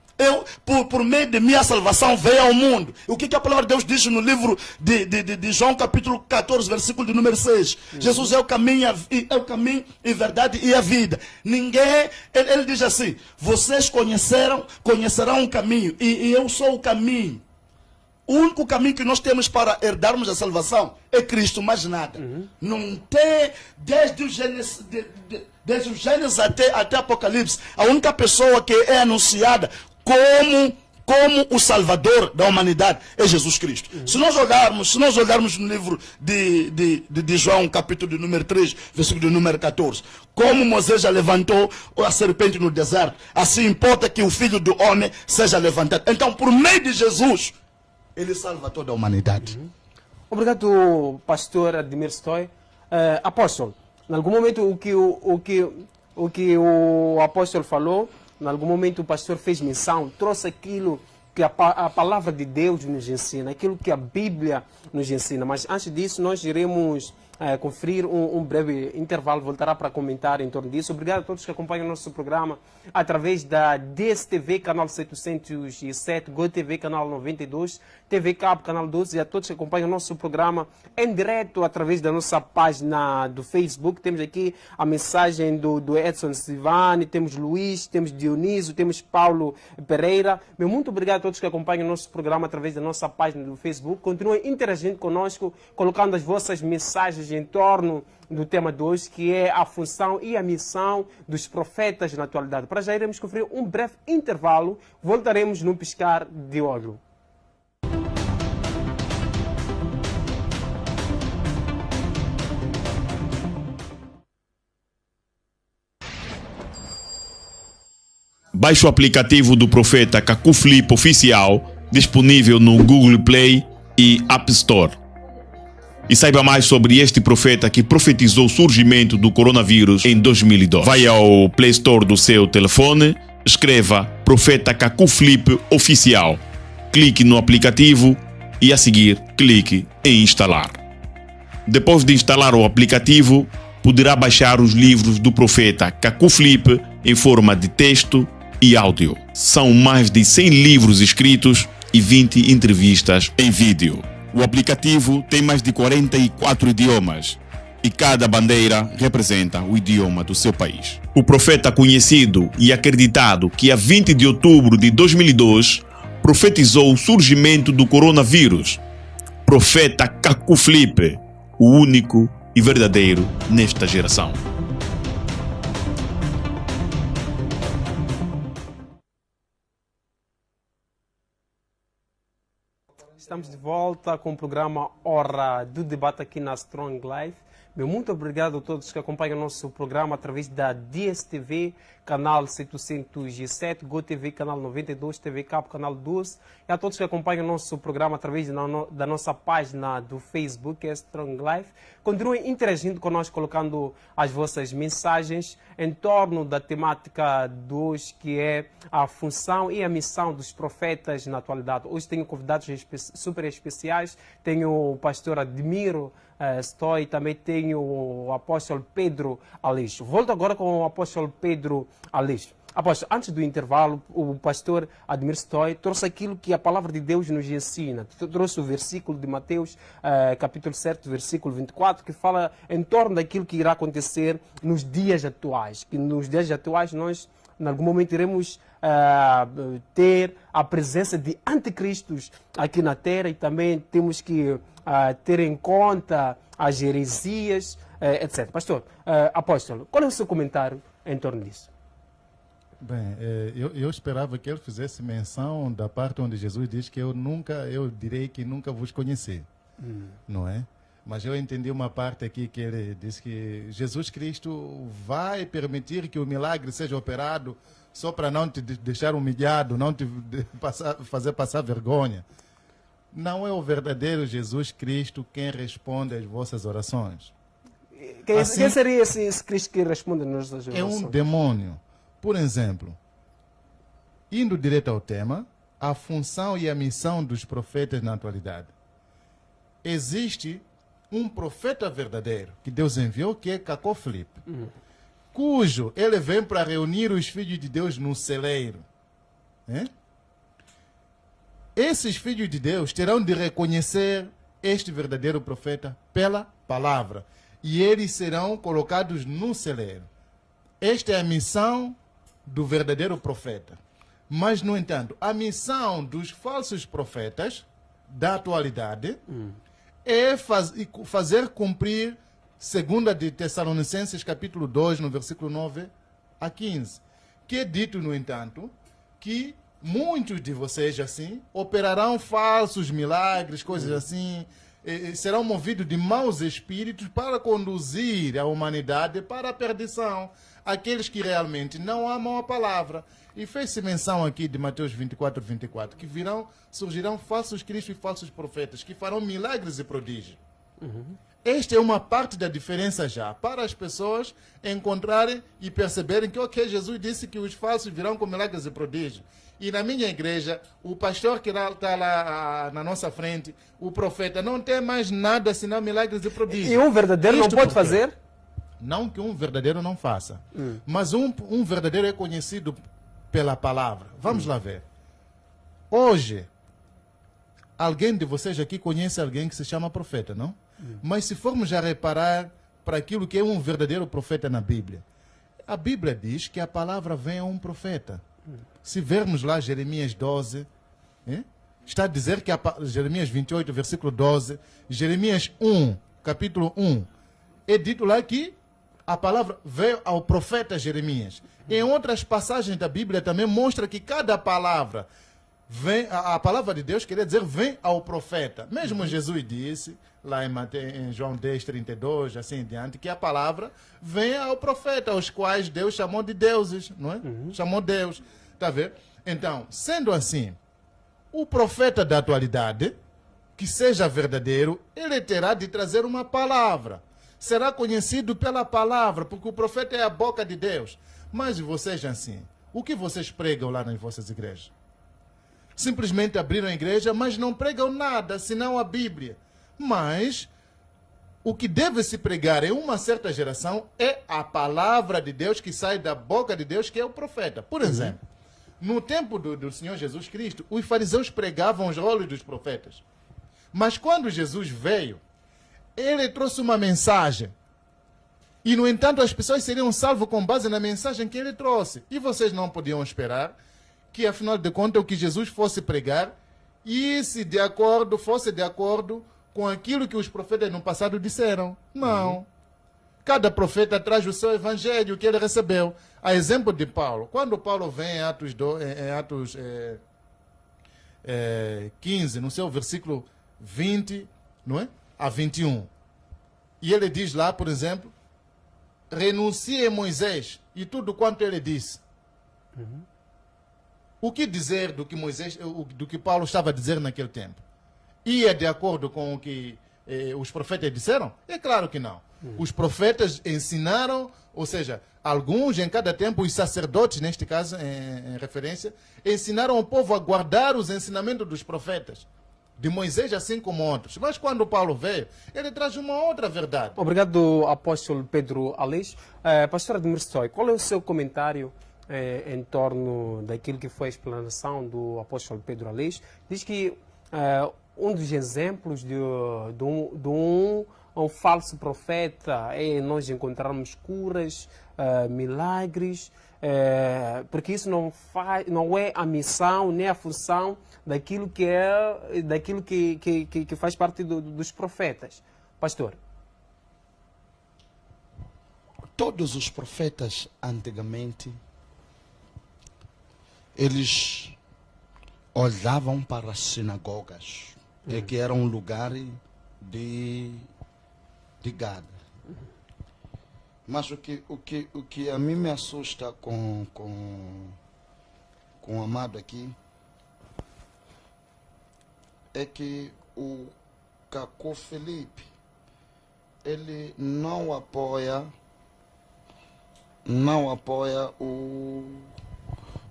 Por meio de minha salvação veio ao mundo. O que a palavra de Deus diz no livro de João capítulo 14, versículo de número 6? Jesus é o caminho e verdade e a vida. Ninguém, ele diz assim: vocês conhecerão o caminho, e eu sou o caminho. O único caminho que nós temos para herdarmos a salvação é Cristo, mais nada. Não tem, desde o Gênesis até Apocalipse, a única pessoa que é anunciada como o Salvador da humanidade é Jesus Cristo. Se nós olharmos no livro de João, capítulo de número 3, versículo de número 14, como Moisés já levantou a serpente no deserto, assim importa que o Filho do Homem seja levantado. Então, por meio de Jesus, ele salva toda a humanidade. Obrigado, pastor Admir Stoy. Apóstolo, em algum momento o que o apóstolo falou, em algum momento o pastor fez menção, trouxe aquilo que a palavra de Deus nos ensina, aquilo que a Bíblia nos ensina. Mas antes disso, nós iremos conferir um breve intervalo, voltará para comentar em torno disso. Obrigado a todos que acompanham o nosso programa através da DSTV, canal 707, GoTV, canal 92, TV Cabo, canal 12, e a todos que acompanham o nosso programa em direto através da nossa página do Facebook. Temos aqui a mensagem do Edson Sivani, temos Luiz, temos Dionísio, temos Paulo Pereira. Muito obrigado a todos que acompanham o nosso programa através da nossa página do Facebook. Continuem interagindo conosco, colocando as vossas mensagens em torno do tema de hoje, que é a função e a missão dos profetas na atualidade. Para já iremos conferir um breve intervalo, voltaremos num piscar de olho. Baixe o aplicativo do Profeta Kaku Flip Oficial, disponível no Google Play e App Store. E saiba mais sobre este profeta que profetizou o surgimento do coronavírus em 2002. Vai ao Play Store do seu telefone, escreva Profeta Kaku Flip Oficial. Clique no aplicativo e a seguir clique em instalar. Depois de instalar o aplicativo, poderá baixar os livros do profeta Kaku Flip em forma de texto e áudio. São mais de 100 livros escritos e 20 entrevistas em vídeo. O aplicativo tem mais de 44 idiomas e cada bandeira representa o idioma do seu país. O profeta conhecido e acreditado que a 20 de outubro de 2002 profetizou o surgimento do coronavírus. Profeta Kaku Flip, o único e verdadeiro nesta geração. Estamos de volta com o programa Hora do Debate aqui na Strong Life. Muito obrigado a todos que acompanham o nosso programa através da DSTV, canal 707, GoTV, canal 92, TV Cabo, canal 12, e a todos que acompanham o nosso programa através da nossa página do Facebook, que é Strong Life. Continuem interagindo conosco, colocando as vossas mensagens em torno da temática de hoje, que é a função e a missão dos profetas na atualidade. Hoje tenho convidados super especiais, tenho o pastor Admiro Stoi, também tenho o apóstolo Pedro Aleixo. Volto agora com o apóstolo Pedro Aleixo. Apóstolo, antes do intervalo, o pastor Admiro Stoi trouxe aquilo que a palavra de Deus nos ensina. Trouxe o versículo de Mateus, capítulo 7, versículo 24, que fala em torno daquilo que irá acontecer nos dias atuais. Que nos dias atuais nós, em algum momento, iremos ter a presença de anticristos aqui na Terra, e também temos que ter em conta as heresias, etc. Pastor, apóstolo, qual é o seu comentário em torno disso? Bem, eu esperava que ele fizesse menção da parte onde Jesus diz que eu direi que nunca vos conheci, não é? Mas eu entendi uma parte aqui que ele diz que Jesus Cristo vai permitir que o milagre seja operado só para não te deixar humilhado, não te fazer passar vergonha. Não é o verdadeiro Jesus Cristo quem responde às vossas orações. Quem seria esse Cristo que responde às nossas orações? É um demônio. Por exemplo, indo direto ao tema, a função e a missão dos profetas na atualidade. Existe um profeta verdadeiro que Deus enviou, que é Cacó Filipe, cujo ele vem para reunir os filhos de Deus no celeiro. Esses filhos de Deus terão de reconhecer este verdadeiro profeta pela palavra, e eles serão colocados no celeiro. Esta é a missão do verdadeiro profeta. Mas, no entanto, a missão dos falsos profetas da atualidade é fazer cumprir 2 de Tessalonicenses, capítulo 2, no versículo 9 a 15, que é dito, no entanto, que muitos de vocês, assim, operarão falsos milagres, coisas assim, serão movidos de maus espíritos para conduzir a humanidade para a perdição, aqueles que realmente não amam a palavra. E fez-se menção aqui de Mateus 24, 24, que surgirão falsos cristos e falsos profetas, que farão milagres e prodígios. Esta é uma parte da diferença já, para as pessoas encontrarem e perceberem que, ok, Jesus disse que os falsos virão com milagres e prodígios. E na minha igreja, o pastor que está lá na nossa frente, o profeta, não tem mais nada senão milagres e prodígios. E um verdadeiro não pode fazer? Não que um verdadeiro não faça, mas um verdadeiro é conhecido pela palavra. Vamos lá ver. Hoje, alguém de vocês aqui conhece alguém que se chama profeta, não? Mas se formos a reparar para aquilo que é um verdadeiro profeta na Bíblia, a Bíblia diz que a palavra vem a um profeta. Se vermos lá Jeremias 12, está a dizer que Jeremias 28, versículo 12, Jeremias 1, capítulo 1, é dito lá que a palavra veio ao profeta Jeremias. Em outras passagens da Bíblia também mostra que cada palavra vem, a palavra de Deus queria dizer vem ao profeta. Mesmo Jesus disse lá em João 10, 32, assim em diante, que a palavra vem ao profeta, os quais Deus chamou de deuses, não é? Chamou Deus, tá vendo? Então, sendo assim, o profeta da atualidade, que seja verdadeiro, ele terá de trazer uma palavra. Será conhecido pela palavra, porque o profeta é a boca de Deus. Mas vocês, assim, o que vocês pregam lá nas vossas igrejas? Simplesmente abriram a igreja, mas não pregam nada, senão a Bíblia. Mas o que deve se pregar em uma certa geração é a palavra de Deus que sai da boca de Deus, que é o profeta. Por exemplo, no tempo do Senhor Jesus Cristo, os fariseus pregavam os rolos dos profetas. Mas quando Jesus veio, ele trouxe uma mensagem. E, no entanto, as pessoas seriam salvas com base na mensagem que ele trouxe. E vocês não podiam esperar que, afinal de contas, o que Jesus fosse pregar fosse de acordo com aquilo que os profetas no passado disseram. Não. Cada profeta traz o seu evangelho que ele recebeu. A exemplo de Paulo. Quando Paulo vem em Atos 15, no seu versículo 20, não é? A 21. E ele diz lá, por exemplo, renuncie Moisés e tudo quanto ele disse. O que dizer do que do que Paulo estava a dizer naquele tempo? Ia de acordo com o que os profetas disseram? É claro que não. Os profetas ensinaram, ou seja, alguns em cada tempo, os sacerdotes, neste caso, em referência, ensinaram o povo a guardar os ensinamentos dos profetas, de Moisés assim como outros. Mas quando Paulo veio, ele traz uma outra verdade. Obrigado, apóstolo Pedro Aleixo. Pastor Admir Stoy, qual é o seu comentário em torno daquilo que foi a explanação do apóstolo Pedro Aleixo? Diz que um dos exemplos de um falso profeta é nós encontrarmos curas, milagres, porque isso não é a missão nem a função daquilo que faz parte dos profetas. Pastor. Todos os profetas antigamente, eles olhavam para as sinagogas, que era um lugar de gado. Mas o que a mim me assusta com o amado aqui é que o Caco Felipe, ele não apoia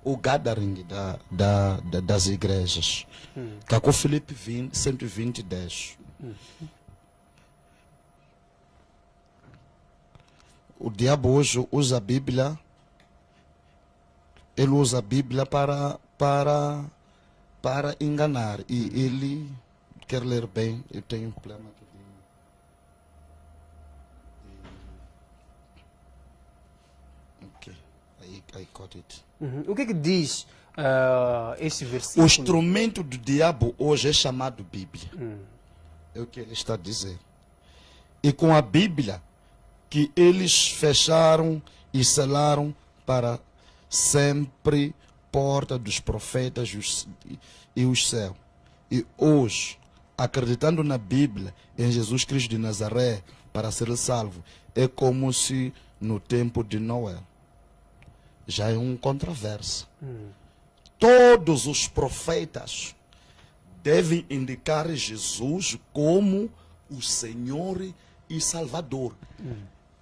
o gathering das igrejas. Caco Felipe 120:10. O diabo hoje usa a Bíblia, ele usa a Bíblia para enganar. E ele quer ler bem. Eu tenho um problema aqui. Ok, I got it. O que diz este versículo? O instrumento do diabo hoje é chamado Bíblia. É o que ele está a dizer. E com a Bíblia que eles fecharam e selaram para sempre porta dos profetas e os céus. E hoje, acreditando na Bíblia, em Jesus Cristo de Nazaré, para ser salvo, é como se no tempo de Noé. Já é um controverso. Todos os profetas devem indicar Jesus como o Senhor e Salvador.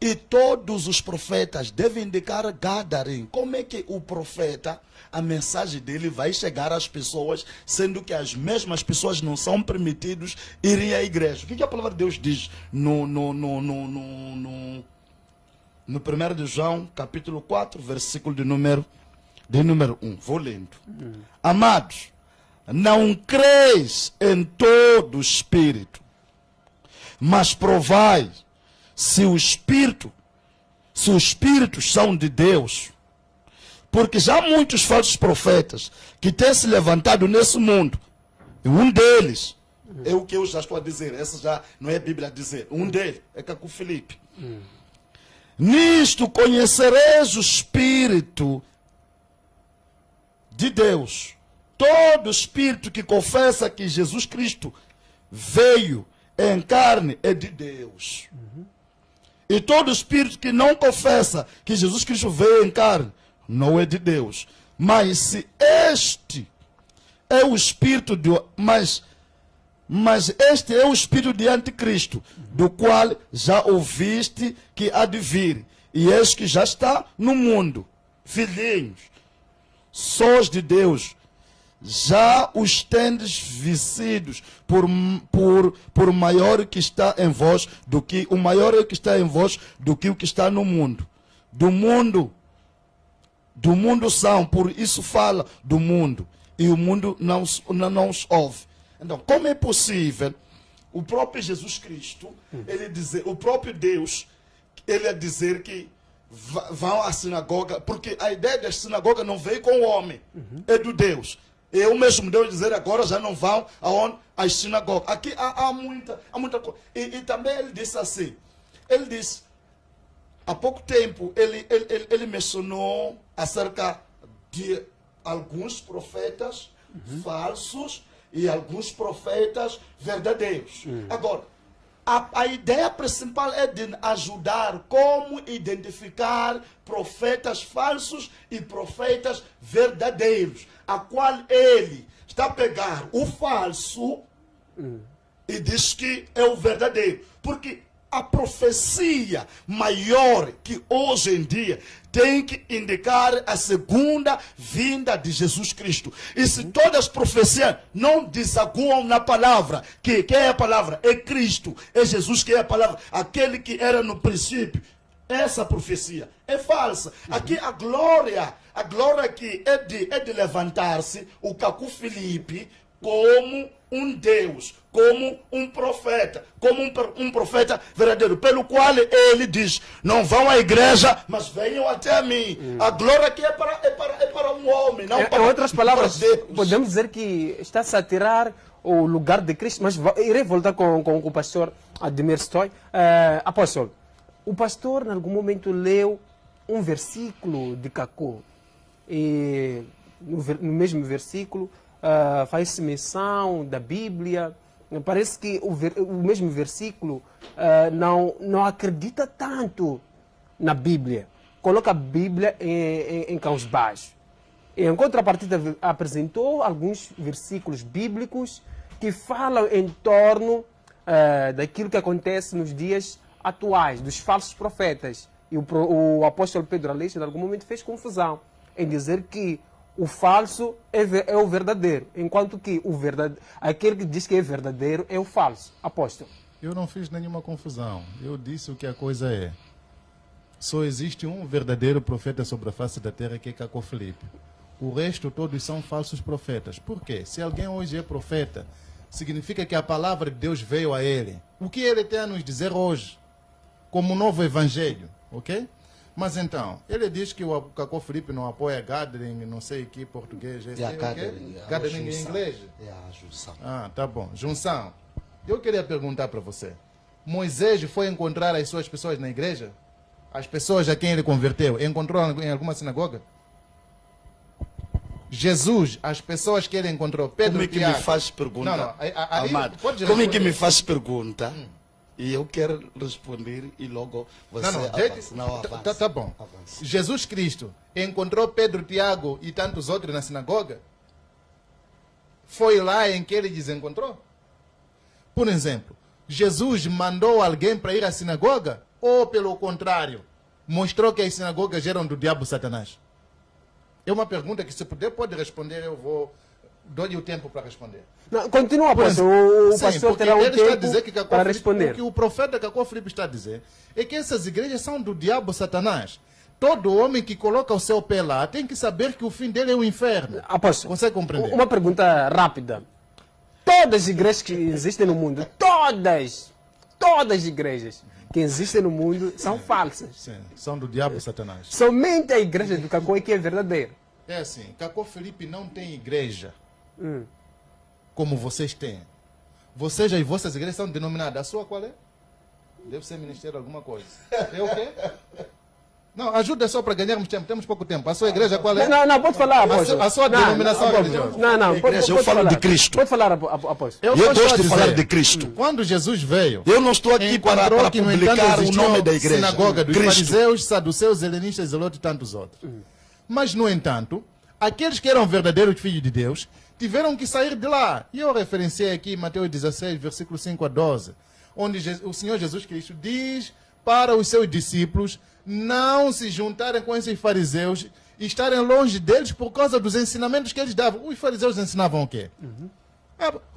E todos os profetas devem indicar gathering. Como é que o profeta, a mensagem dele vai chegar às pessoas, sendo que as mesmas pessoas não são permitidas irem à igreja? O que a palavra de Deus diz no 1 de João, capítulo 4, versículo de número 1. Vou lendo. Amados, não creis em todo o Espírito, mas provai se os espíritos são de Deus, porque já há muitos falsos profetas que têm se levantado nesse mundo, e um deles é o que eu já estou a dizer, essa já não é a Bíblia a dizer, um deles é Caco Felipe. Nisto conhecereis o Espírito de Deus. Todo espírito que confessa que Jesus Cristo veio em carne é de Deus. E todo espírito que não confessa que Jesus Cristo veio em carne, não é de Deus. Mas se este é o espírito de... Mas este é o espírito de anticristo, do qual já ouviste que há de vir. E eis que já está no mundo. Filhinhos, sós de Deus, já os tendes vencidos por maior que está em vós do que o maior é que está em vós do que o que está no mundo. Do mundo são, por isso fala do mundo, e o mundo não os ouve. Então, como é possível o próprio Jesus Cristo, ele dizer, o próprio Deus, ele a dizer que vão à sinagoga, porque a ideia da sinagoga não veio com o homem, é do Deus. Eu mesmo devo dizer, agora já não vão aonde? Às sinagogas. Aqui há muita coisa. E também ele disse assim, ele disse, há pouco tempo, ele mencionou acerca de alguns profetas falsos e alguns profetas verdadeiros. Agora, a ideia principal é de ajudar como identificar profetas falsos e profetas verdadeiros, a qual ele está a pegar o falso e diz que é o verdadeiro. Porque a profecia maior que hoje em dia tem que indicar a segunda vinda de Jesus Cristo. E se todas as profecias não desaguam na palavra, que é a palavra? É Cristo, é Jesus que é a palavra, aquele que era no princípio. Essa profecia é falsa. Aqui a glória aqui é de levantar-se o Cacu Filipe como um Deus, como um profeta, como um profeta verdadeiro, pelo qual ele diz, não vão à igreja, mas venham até mim. A glória aqui é para um homem, não para Em outras palavras, para Deus. podemos dizer que está-se a tirar o lugar de Cristo, mas irei voltar com o pastor Ademir Stoy. Apóstolo, o pastor em algum momento leu um versículo de Cacu, e no mesmo versículo faz-se menção da Bíblia. Parece que o mesmo versículo não acredita tanto na Bíblia. Coloca a Bíblia em cães baixos. Em contrapartida, apresentou alguns versículos bíblicos que falam em torno daquilo que acontece nos dias atuais, dos falsos profetas. E o apóstolo Pedro Aleixo, em algum momento, fez confusão em dizer que o falso é o verdadeiro, enquanto que aquele que diz que é verdadeiro é o falso. Apóstolo. Eu não fiz nenhuma confusão. Eu disse o que a coisa é. Só existe um verdadeiro profeta sobre a face da terra, que é Caco Filipe. O resto todos são falsos profetas. Por quê? Se alguém hoje é profeta, significa que a palavra de Deus veio a ele. O que ele tem a nos dizer hoje? Como um novo evangelho, ok? Mas então, ele diz que o Caco Filipe não apoia gathering, não sei que português. Gathering em inglês? É a junção. Ah, tá bom. Junção. Eu queria perguntar para você. Moisés foi encontrar as suas pessoas na igreja? As pessoas a quem ele converteu, encontrou em alguma sinagoga? Jesus, as pessoas que ele encontrou, Pedro, Como é que Tiago, me faz pergunta, Não, Amado? pode Como é que responder. me faz pergunta? E eu quero responder e logo você avança. Não, avança. Tá bom. Avança. Jesus Cristo encontrou Pedro, Tiago e tantos outros na sinagoga? Foi lá em que ele desencontrou? Por exemplo, Jesus mandou alguém para ir à sinagoga? Ou, pelo contrário, mostrou que as sinagogas eram do diabo Satanás? É uma pergunta que, se puder, pode responder. Eu vou... Dou-lhe o tempo para responder. Não, continua, pastor. O Sim, pastor porque terá um ele está a tempo dizer que Caco para Filipe- responder. O que o profeta Caco Filipe está a dizer é que essas igrejas são do diabo Satanás. Todo homem que coloca o seu pé lá tem que saber que o fim dele é o inferno. Apóstolo, Consegue compreender? uma pergunta rápida. Todas as igrejas que existem no mundo, todas as igrejas que existem no mundo são falsas. Sim, são do diabo Satanás. Somente a igreja do Caco é que é verdadeira. É assim, Caco Filipe não tem igreja como vocês têm. Vocês, as vossas igrejas são denominadas. A sua qual é? Deve ser ministério alguma coisa. É o quê? Não, ajuda só para ganharmos tempo. Temos pouco tempo. A sua igreja qual é? Não, pode falar, apóstolo. A sua denominação religiosa. Não, Igreja, eu falo falar. de Cristo. Pode falar, apóstolo. Eu só estou gosto a de falar dizer, de Cristo. Quando Jesus veio, Eu não estou aqui para encontrou que, no entanto, publicar o existia nome da igreja. sinagoga dos Cristo. fariseus, saduceus, helenistas, zelotes e tantos outros. Mas, no entanto, aqueles que eram verdadeiros filhos de Deus tiveram que sair de lá. E eu referenciei aqui Mateus 16, versículo 5 a 12, onde o Senhor Jesus Cristo diz para os seus discípulos não se juntarem com esses fariseus e estarem longe deles por causa dos ensinamentos que eles davam. Os fariseus ensinavam o quê?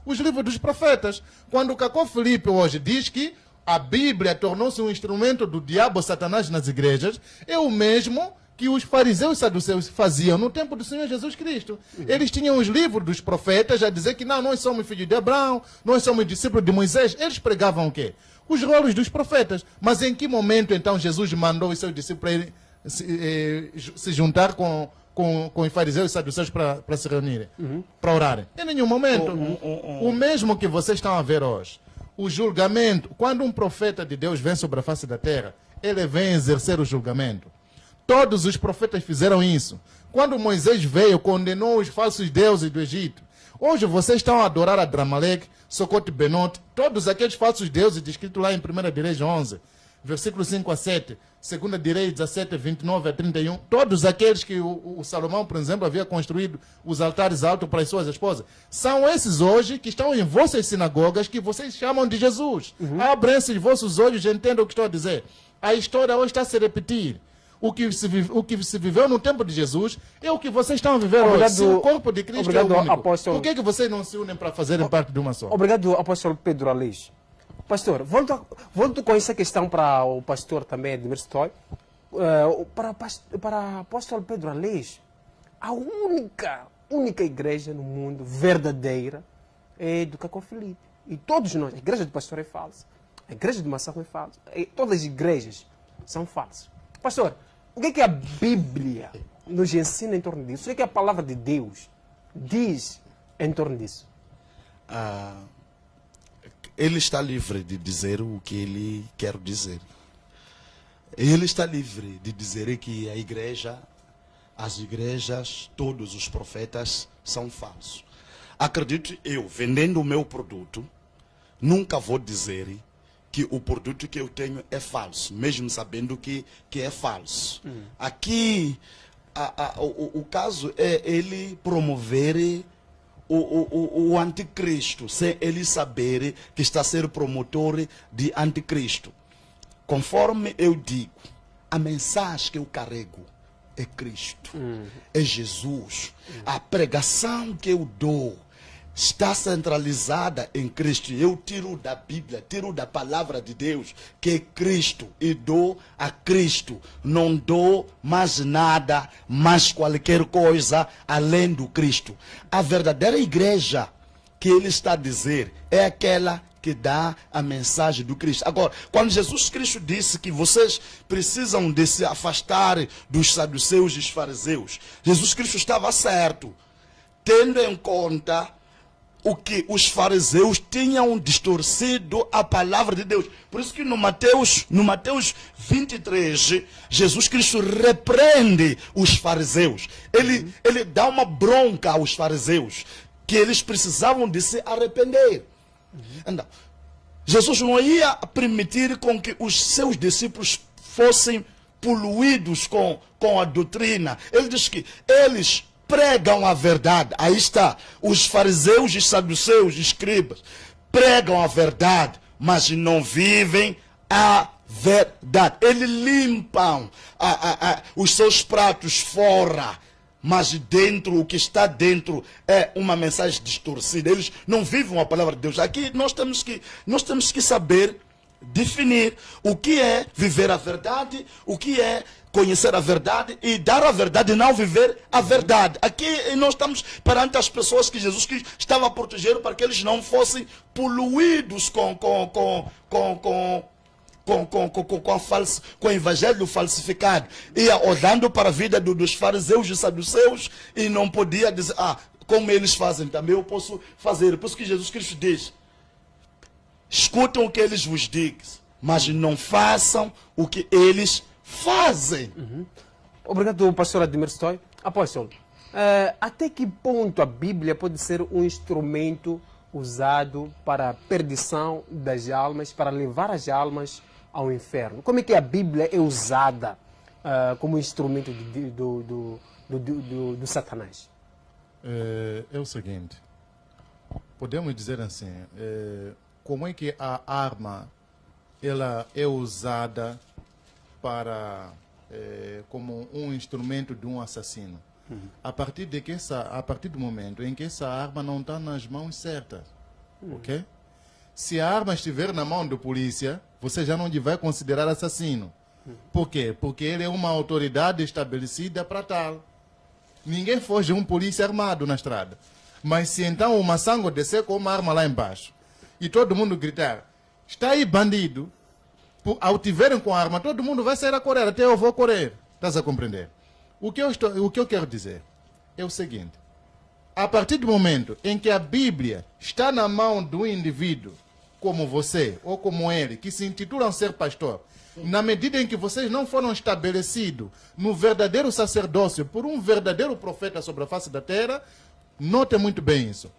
Os livros dos profetas. Quando o Caco Filipe hoje diz que a Bíblia tornou-se um instrumento do diabo Satanás nas igrejas, é o mesmo que os fariseus e saduceus faziam no tempo do Senhor Jesus Cristo. Eles tinham os livros dos profetas a dizer que não, nós somos filhos de Abraão, nós somos discípulos de Moisés. Eles pregavam o quê? Os rolos dos profetas. Mas em que momento então Jesus mandou os seus discípulos para se juntar com com os fariseus e saduceus para se reunirem, para orarem? Em nenhum momento. O mesmo que vocês estão a ver hoje. O julgamento, quando um profeta de Deus vem sobre a face da terra, ele vem exercer o julgamento. Todos os profetas fizeram isso. Quando Moisés veio, condenou os falsos deuses do Egito. Hoje vocês estão a adorar a Dramalek, Socote Benote, todos aqueles falsos deuses descritos lá em 1 de Reis 11, versículos 5 a 7, 2 de Reis 17, 29 a 31, todos aqueles que o Salomão, por exemplo, havia construído os altares altos para as suas esposas, são esses hoje que estão em vossas sinagogas que vocês chamam de Jesus. Abrem esses vossos olhos e entendam o que estou a dizer. A história hoje está a se repetir. O que se viveu no tempo de Jesus é o que vocês estão a viver hoje. Se o corpo de Cristo é o único, apóstolo. Por que vocês não se unem para fazerem parte de uma só? Obrigado, apóstolo Pedro Aleixo. Pastor, volto com essa questão para o pastor também, Edmir Stoy. Para o apóstolo Pedro Aleixo, a única igreja no mundo verdadeira é do Cacó Filipe. E todos nós, a igreja do pastor é falsa, a igreja do Massacro é falsa, todas as igrejas são falsas. Pastor, o que a Bíblia nos ensina em torno disso? O que a palavra de Deus diz em torno disso? Ele está livre de dizer o que ele quer dizer. Ele está livre de dizer que a igreja, as igrejas, todos os profetas são falsos. Acredito eu, vendendo o meu produto, nunca vou dizer que o produto que eu tenho é falso, mesmo sabendo que é falso. Aqui, o caso é ele promover o anticristo, sem ele saber que está a ser promotor de anticristo. Conforme eu digo, a mensagem que eu carrego é Cristo, é Jesus. A pregação que eu dou está centralizada em Cristo. Eu tiro da Bíblia, tiro da palavra de Deus, que é Cristo, e dou a Cristo. Não dou mais nada, mais qualquer coisa além do Cristo. A verdadeira igreja que ele está a dizer é aquela que dá a mensagem do Cristo. Agora, quando Jesus Cristo disse que vocês precisam de se afastar dos saduceus e dos fariseus, Jesus Cristo estava certo, tendo em conta o que os fariseus tinham distorcido a palavra de Deus. Por isso que no Mateus 23, Jesus Cristo repreende os fariseus. Ele dá uma bronca aos fariseus, que eles precisavam de se arrepender. Então, Jesus não ia permitir com que os seus discípulos fossem poluídos com a doutrina. Ele diz que eles pregam a verdade. Aí está, os fariseus e saduceus, escribas, pregam a verdade, mas não vivem a verdade. Eles limpam os seus pratos fora, mas dentro, o que está dentro é uma mensagem distorcida. Eles não vivem a palavra de Deus. Aqui nós temos que saber definir o que é viver a verdade, o que é conhecer a verdade e dar a verdade e não viver a verdade. Aqui nós estamos perante as pessoas que Jesus Cristo estava a proteger para que eles não fossem poluídos com o evangelho falsificado. Ia olhando para a vida dos fariseus e saduceus e não podia dizer, como eles fazem, também eu posso fazer. Por isso que Jesus Cristo diz, escutam o que eles vos digam, mas não façam o que eles fazem. Obrigado, pastor Edmir Stoy. Apóstolo, até que ponto a Bíblia pode ser um instrumento usado para a perdição das almas, para levar as almas ao inferno? Como é que a Bíblia é usada como instrumento do Satanás? É o seguinte, podemos dizer assim, como é que a arma ela é usada como um instrumento de um assassino? A partir do momento em que essa arma não está nas mãos certas, ok? Se a arma estiver na mão do polícia, você já não vai considerar assassino. Por quê? Porque ele é uma autoridade estabelecida para tal. Ninguém foge de um polícia armado na estrada. Mas se então o Massango descer com uma arma lá embaixo e todo mundo gritar, está aí bandido, ao tiverem com a arma, todo mundo vai sair a correr, até eu vou correr. Estás a compreender? O que eu quero dizer é o seguinte. A partir do momento em que a Bíblia está na mão do indivíduo, como você ou como ele, que se intitulam ser pastor, na medida em que vocês não foram estabelecidos no verdadeiro sacerdócio por um verdadeiro profeta sobre a face da terra, notem muito bem isso.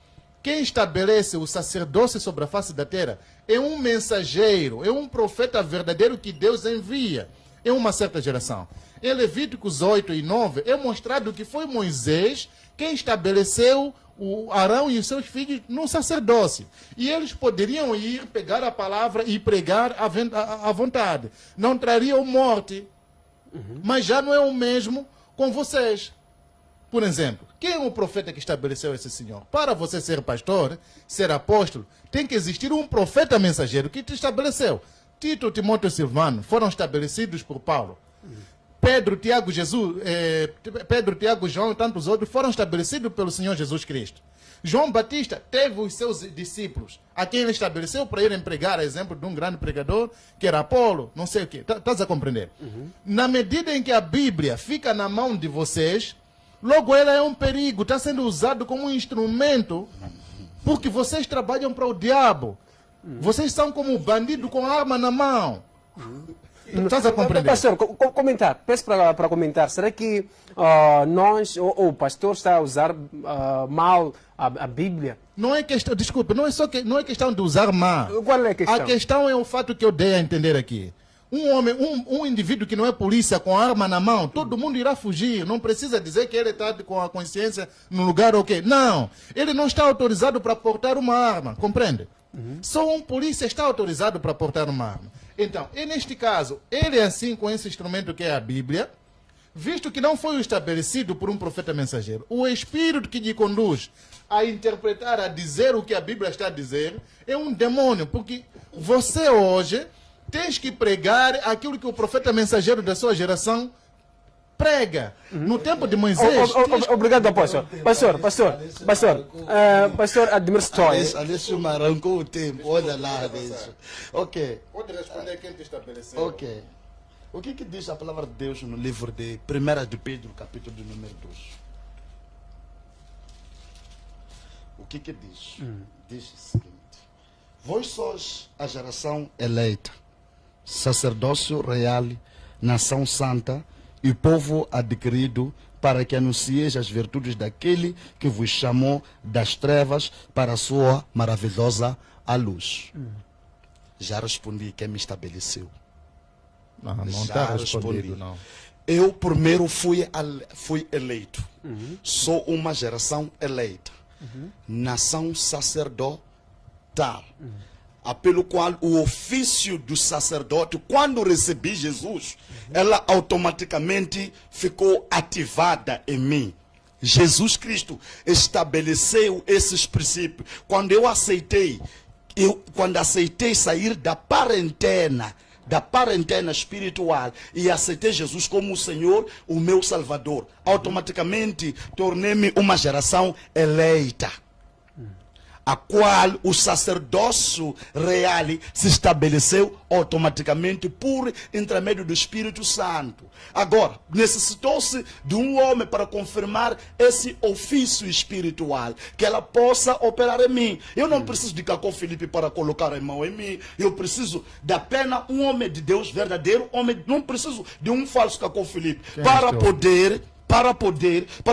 Quem estabelece o sacerdócio sobre a face da terra é um mensageiro, é um profeta verdadeiro que Deus envia em uma certa geração. Em Levíticos 8 e 9 é mostrado que foi Moisés quem estabeleceu o Arão e os seus filhos no sacerdócio. E eles poderiam ir pegar a palavra e pregar à vontade. Não trariam morte. Mas já não é o mesmo com vocês. Por exemplo, quem é o profeta que estabeleceu esse senhor? Para você ser pastor, ser apóstolo, tem que existir um profeta mensageiro que te estabeleceu. Tito, Timóteo e Silvano foram estabelecidos por Paulo. Pedro, Tiago, João e tantos outros foram estabelecidos pelo Senhor Jesus Cristo. João Batista teve os seus discípulos, a quem ele estabeleceu para irem pregar, a exemplo de um grande pregador, que era Apolo, não sei o quê. Estás a compreender? Na medida em que a Bíblia fica na mão de vocês, logo ela é um perigo, está sendo usado como um instrumento, porque vocês trabalham para o diabo. Vocês são como um bandido com arma na mão. Estás a compreender? Pastor, comentar. Peço para comentar. Será que nós, ou o pastor está a usar mal a Bíblia? Não é questão, desculpa, não é questão de usar mal. Qual é a questão? A questão é o fato que eu dei a entender aqui. Um indivíduo que não é polícia com arma na mão, todo mundo irá fugir. Não precisa dizer que ele está com a consciência no lugar ok. Não, ele não está autorizado para portar uma arma, compreende? Só um polícia está autorizado para portar uma arma. Então, e neste caso, ele é assim com esse instrumento que é a Bíblia, visto que não foi estabelecido por um profeta mensageiro. O Espírito que lhe conduz a interpretar, a dizer o que a Bíblia está a dizer, é um demônio, porque você hoje tens que pregar aquilo que o profeta mensageiro da sua geração prega. No tempo de Moisés... Obrigado, apóstolo. Pastor Admir Stoy. Alessio me arrancou o tempo, olha lá, Alessio. Ok. Pode responder quem te estabeleceu. Ok. O que diz a palavra de Deus no livro de 1 de Pedro, capítulo de número 2? O que diz? Diz o seguinte: vós sois a geração eleita, sacerdócio real, nação santa e povo adquirido, para que anuncieis as virtudes daquele que vos chamou das trevas para a sua maravilhosa luz. Já respondi quem me estabeleceu. Não está respondido, não. Eu primeiro fui eleito. Sou uma geração eleita. Nação sacerdotal. Pelo qual o ofício do sacerdote, quando recebi Jesus, ela automaticamente ficou ativada em mim. Jesus Cristo estabeleceu esses princípios. Quando aceitei sair da quarentena espiritual e aceitei Jesus como o Senhor, o meu Salvador, automaticamente tornei-me uma geração eleita, a qual o sacerdócio real se estabeleceu automaticamente por intermédio do Espírito Santo. Agora, necessitou-se de um homem para confirmar esse ofício espiritual, que ela possa operar em mim. Eu não preciso de Cacó Felipe para colocar a mão em mim. Eu preciso de apenas um homem de Deus verdadeiro, não preciso de um falso Cacó Felipe para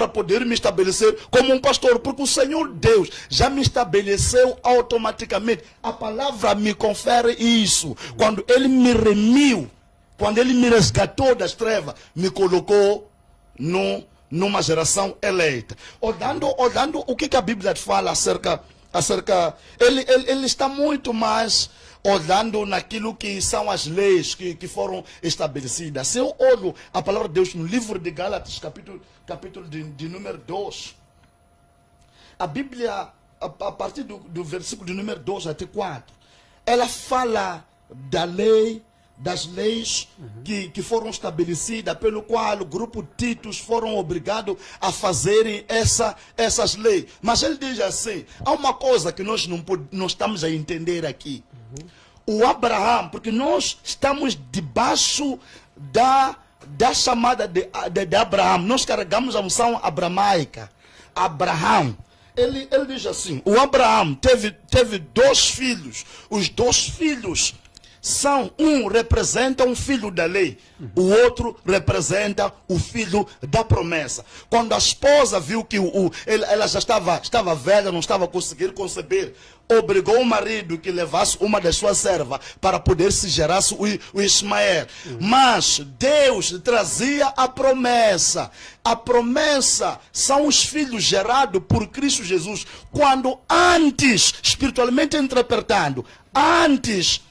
poder me estabelecer como um pastor, porque o Senhor Deus já me estabeleceu automaticamente. A palavra me confere isso. Quando Ele me remiu, quando Ele me resgatou das trevas, me colocou numa geração eleita. Olhando o que a Bíblia fala acerca ele está muito mais olhando naquilo que são as leis que foram estabelecidas. Se eu olho a palavra de Deus no livro de Gálatas, capítulo de número 2, a Bíblia, a partir do versículo de número 2 até 4, ela fala das leis que foram estabelecidas, pelo qual o grupo Titos foram obrigados a fazerem essas leis. Mas ele diz assim, há uma coisa que nós não estamos a entender aqui. O Abraão, porque nós estamos debaixo da da chamada de Abraão. Nós carregamos a unção abramaica. Abraão. Ele diz assim: o Abraão teve 2 filhos. Os 2 filhos um representa um filho da lei, o outro representa o filho da promessa. Quando a esposa viu que ela já estava velha, não estava conseguindo conceber, obrigou o marido que levasse uma das suas servas para poder se gerasse o Ismael. Mas Deus trazia a promessa. A promessa são os filhos gerados por Cristo Jesus. Quando antes, espiritualmente interpretando, antes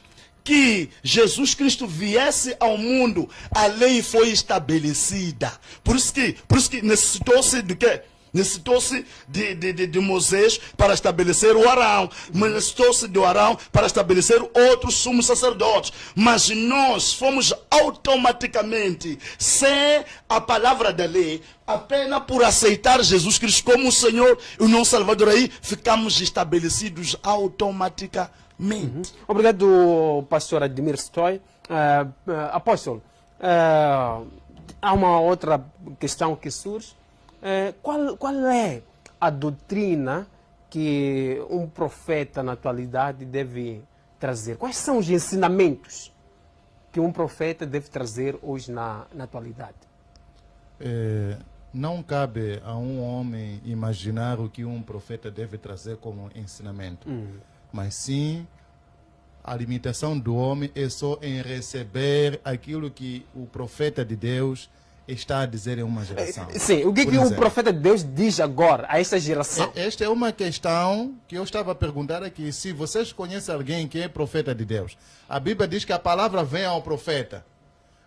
que Jesus Cristo viesse ao mundo, a lei foi estabelecida. Por isso que necessitou-se de quê? Necessitou-se de Moisés para estabelecer o Arão. Mas necessitou-se de Arão para estabelecer outros sumos sacerdotes. Mas nós fomos automaticamente, sem a palavra da lei, apenas por aceitar Jesus Cristo como o Senhor e o nosso Salvador, aí ficamos estabelecidos automaticamente. Obrigado, pastor Admir Stoy. Apóstolo, há uma outra questão que surge. Qual é a doutrina que um profeta na atualidade deve trazer? Quais são os ensinamentos que um profeta deve trazer hoje na atualidade? Não cabe a um homem imaginar o que um profeta deve trazer como ensinamento. Mas sim, a limitação do homem é só em receber aquilo que o profeta de Deus está a dizer em uma geração. Sim, o que o profeta de Deus diz agora a esta geração? Esta é uma questão que eu estava a perguntar aqui. Se vocês conhecem alguém que é profeta de Deus, a Bíblia diz que a palavra vem ao profeta.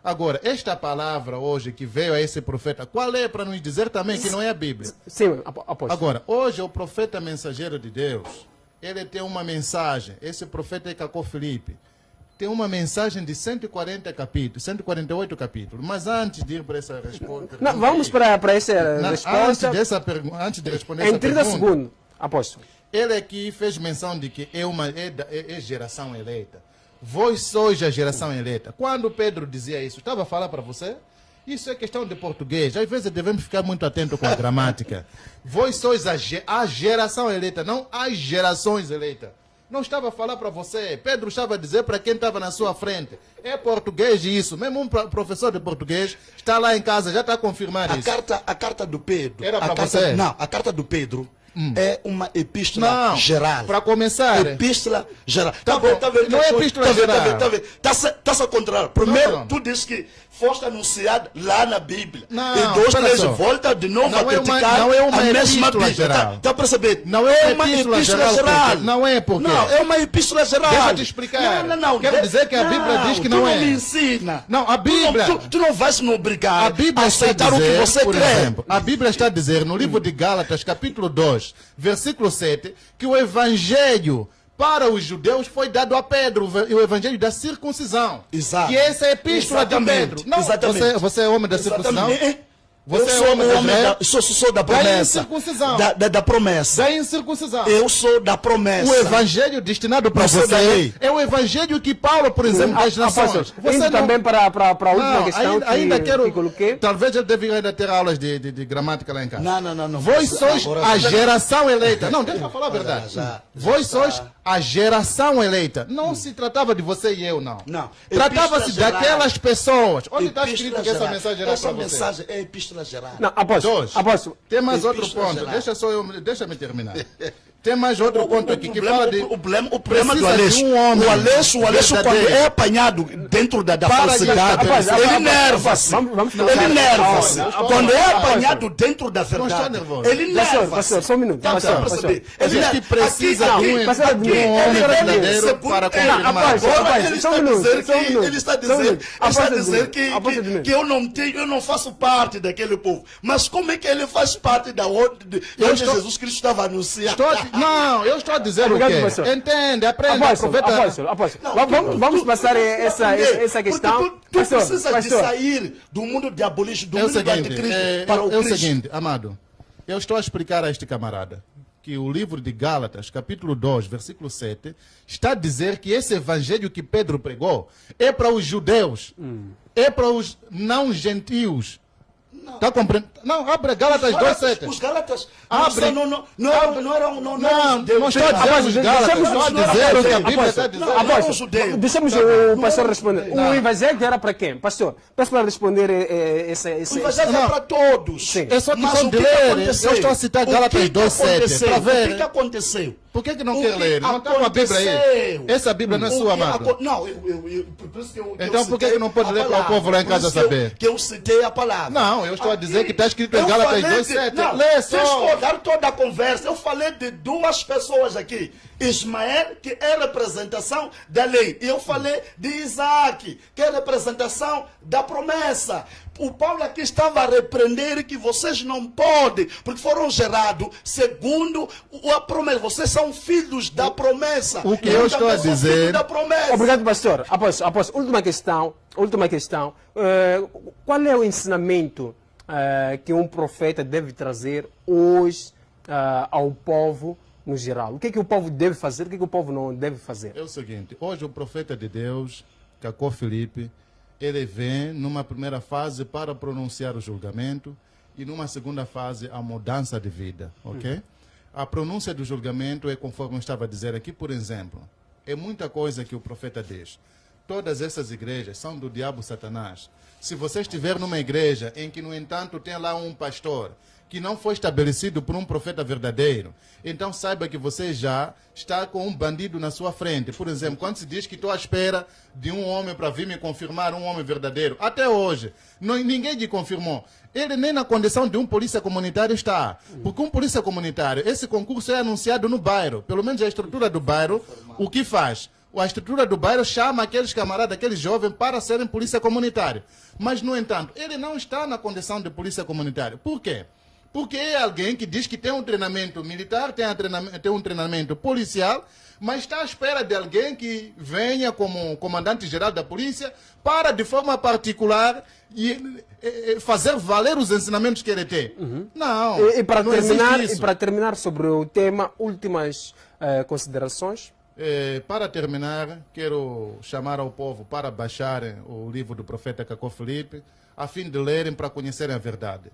Agora, esta palavra hoje que veio a esse profeta, qual é para nos dizer também que não é a Bíblia? Sim, apóstolo. Agora, hoje o profeta mensageiro de Deus, ele tem uma mensagem. Esse profeta é Cacó Felipe. Tem uma mensagem de 140 capítulos, 148 capítulos. Mas antes de ir para essa resposta... Vamos para essa resposta. Antes de responder em essa 30 pergunta, segundos, apóstolo. Ele aqui fez menção de que é geração eleita. Vós sois a geração eleita. Quando Pedro dizia isso, estava a falar para você? Isso é questão de português. Às vezes devemos ficar muito atentos com a gramática. Vós sois a geração eleita, não as gerações eleitas. Não estava a falar para você. Pedro estava a dizer para quem estava na sua frente. É português isso. Mesmo um professor de português está lá em casa, já está a confirmar isso. A carta do Pedro. Era para você? Não, a carta do Pedro é uma epístola geral. Para começar. Epístola geral. Tá bom. Não é epístola geral. Está-se a contrário. Primeiro, não. tu dizes que foste anunciado lá na Bíblia. Não, e 2, 3 volta de novo a criticar não é uma a mesma epístola Bíblia. geral. Está a perceber? Não é uma epístola geral. Não é porque. Não, é uma epístola geral. Deixa eu te explicar. Não. Quero dizer que a Bíblia diz que não é. Tu não me ensina. Não, a Bíblia. Tu não vais me obrigar a Bíblia a aceitar o que você por crê. Exemplo, a Bíblia está a dizer no livro de Gálatas, capítulo 2, versículo 7, que o evangelho para os judeus foi dado a Pedro, o evangelho da circuncisão. Exato. Que essa é a epístola de Pedro. Não, exatamente. Você é homem da circuncisão? Você eu sou da promessa. Da incircuncisão. Da promessa. Da incircuncisão. Eu sou da promessa. O evangelho destinado para você é o evangelho que Paulo, por exemplo, das nações. Você não... também para a última questão ainda quero, que coloquei. Talvez ele devia ainda ter aulas de gramática lá em casa. Não. Vós sois a geração eleita. Não, deixa eu falar a verdade. Vós sois a geração eleita. Não se tratava de você e eu, não. Tratava-se daquelas pessoas. Onde está escrito que essa mensagem era para você? Essa mensagem é epístola geral. Não, apóstolo. Tem mais outro ponto. Deixa-me terminar. Tem mais outro ponto aqui que fala de... O problema do Aleixo. O Aleixo quando é apanhado dentro da falsidade, ele nerva-se. Ele nerva-se. Quando é apanhado dentro da verdade, ele nerva-se. Pastor, só um minuto. Ele diz que precisa de um homem verdadeiro para confirmar. Ele está a dizer que eu não faço parte daquele povo. Mas como é que ele faz parte de onde Jesus Cristo estava anunciando? Não, eu estou a dizer o quê? Entende, aprenda, aproveita. Apóstolo, vamos passar essa questão. Tu precisa de sair do mundo diabolista, do mundo do anticristo para o Cristo. É o seguinte, amado, eu estou a explicar a este camarada que o livro de Gálatas, capítulo 2, versículo 7, está a dizer que esse evangelho que Pedro pregou é para os judeus, é para os não gentios. Está compreendendo? Não, abre Gálatas 2,7. Os Gálatas Abre. não eram Não estou a dizer os Gálatas, estou a dizer o que a Bíblia está dizendo. Apóstolo, deixemos o pastor responder. O evangelho era para quem? Pastor, peço para responder esse... O evangelho é para todos. Sim. É só Mas questão o de que ler. aconteceu? Eu estou a citar O que Gálatas que 2,7 aconteceu? para O ver. que aconteceu? Por que não O quer que ler? Não está uma Bíblia aí. aconteceu? Essa Bíblia não é O sua, que amado. Não, por isso que eu Então por que citei não pode a ler para o palavra. povo lá em Por casa isso que eu- saber? Que eu citei a palavra. Não, eu estou a dizer que está escrito em Eu Gálatas falei 2,7. Não, Lê só. deixa eu dar toda a conversa. Eu falei de duas pessoas aqui. Ismael, que é representação da lei. E eu falei de Isaac, que é representação da promessa. O Paulo aqui estava a repreender que vocês não podem, porque foram gerados segundo a promessa. Vocês são filhos da promessa. O que eu estou a também sou dizer- filho da promessa. Obrigado, pastor. Apóstolo, última questão. Qual é o ensinamento que um profeta deve trazer hoje ao povo no geral? O que é que o povo deve fazer, o que é que o povo não deve fazer? É o seguinte, hoje o profeta de Deus, Cacó Filipe, ele vem numa primeira fase para pronunciar o julgamento e numa segunda fase a mudança de vida, ok? A pronúncia do julgamento é conforme eu estava a dizer aqui, por exemplo, é muita coisa que o profeta diz. Todas essas igrejas são do diabo Satanás. Se você estiver numa igreja em que, no entanto, tem lá um pastor que não foi estabelecido por um profeta verdadeiro, então saiba que você já está com um bandido na sua frente. Por exemplo, quando se diz que estou à espera de um homem para vir me confirmar um homem verdadeiro, até hoje, ninguém lhe confirmou. Ele nem na condição de um polícia comunitário está. Porque um polícia comunitário, esse concurso é anunciado no bairro. Pelo menos a estrutura do bairro, o que faz? A estrutura do bairro chama aqueles camaradas, aqueles jovens, para serem polícia comunitária. Mas, no entanto, ele não está na condição de polícia comunitária. Por quê? Porque é alguém que diz que tem um treinamento militar, tem um treinamento policial, mas está à espera de alguém que venha como comandante-geral da polícia para, de forma particular, fazer valer os ensinamentos que ele tem. Não, E para não existe terminar, isso. e para terminar sobre o tema, últimas considerações. Para terminar, quero chamar ao povo para baixarem o livro do profeta Cacó Filipe, a fim de lerem para conhecerem a verdade.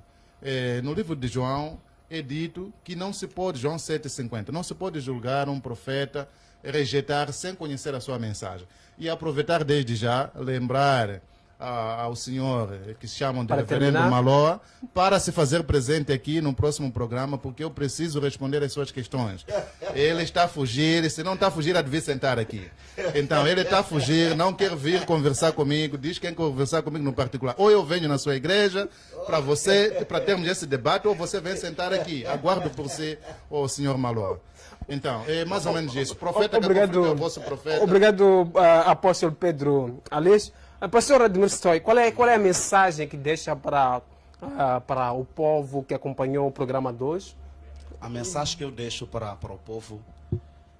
No livro de João é dito que não se pode, João 7,50, não se pode julgar um profeta, rejeitar sem conhecer a sua mensagem. E aproveitar desde já, lembrar ao senhor que se chamam de Para reverendo terminar. Maloa, para se fazer presente aqui no próximo programa, porque eu preciso responder as suas questões. Ele está a fugir, e se não está a fugir, há de vir sentar aqui. Então, ele está a fugir, não quer vir conversar comigo, diz que quer conversar comigo no particular. Ou eu venho na sua igreja para termos esse debate, ou você vem sentar aqui. Aguardo por si, o senhor Maloa. Então, é mais ou menos isso. Profeta Obrigado. é o vosso profeta. Obrigado, apóstolo Pedro Aleixo. Pastor Admir Stoy, qual é a mensagem que deixa para o povo que acompanhou o programa 2? A mensagem que eu deixo para o povo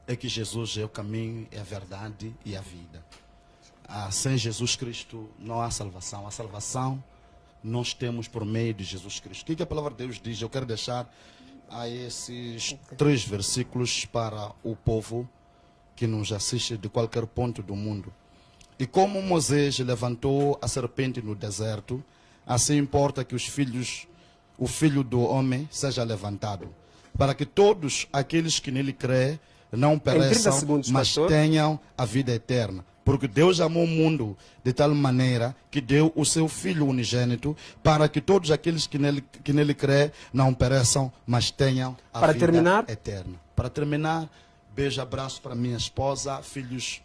é que Jesus é o caminho, é a verdade e a vida. Sem Jesus Cristo não há salvação. A salvação nós temos por meio de Jesus Cristo. O que a palavra de Deus diz? Eu quero deixar esses 3 versículos para o povo que nos assiste de qualquer ponto do mundo. E como Moisés levantou a serpente no deserto, assim importa que o filho do homem seja levantado, para que todos aqueles que nele crê não 30 pereçam, segundos, mas pastor. tenham a vida eterna. Porque Deus amou o mundo de tal maneira que deu o seu Filho unigênito para que todos aqueles que nele crê não pereçam, mas tenham a Para vida terminar? eterna. Para terminar, beijo, abraço para minha esposa, filhos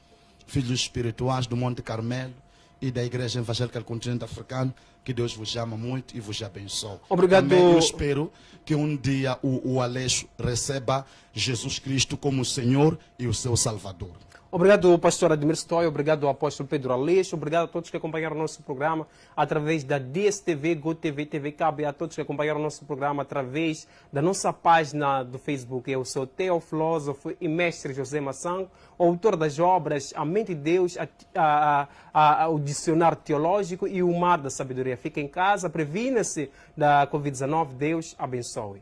espirituais do Monte Carmelo e da Igreja Evangélica do Continente Africano. Que Deus vos ama muito e vos abençoe. Obrigado. Também eu espero que um dia o Aleixo receba Jesus Cristo como o Senhor e o seu Salvador. Obrigado, pastor Admir Stoy, obrigado ao apóstolo Pedro Aleixo, obrigado a todos que acompanharam o nosso programa através da DSTV, GoTV, TV Cabo e a todos que acompanharam o nosso programa através da nossa página do Facebook. Eu sou teofilósofo e mestre José Massango, autor das obras A Mente de Deus, o Dicionário Teológico e o Mar da Sabedoria. Fique em casa, previna-se da Covid-19, Deus abençoe.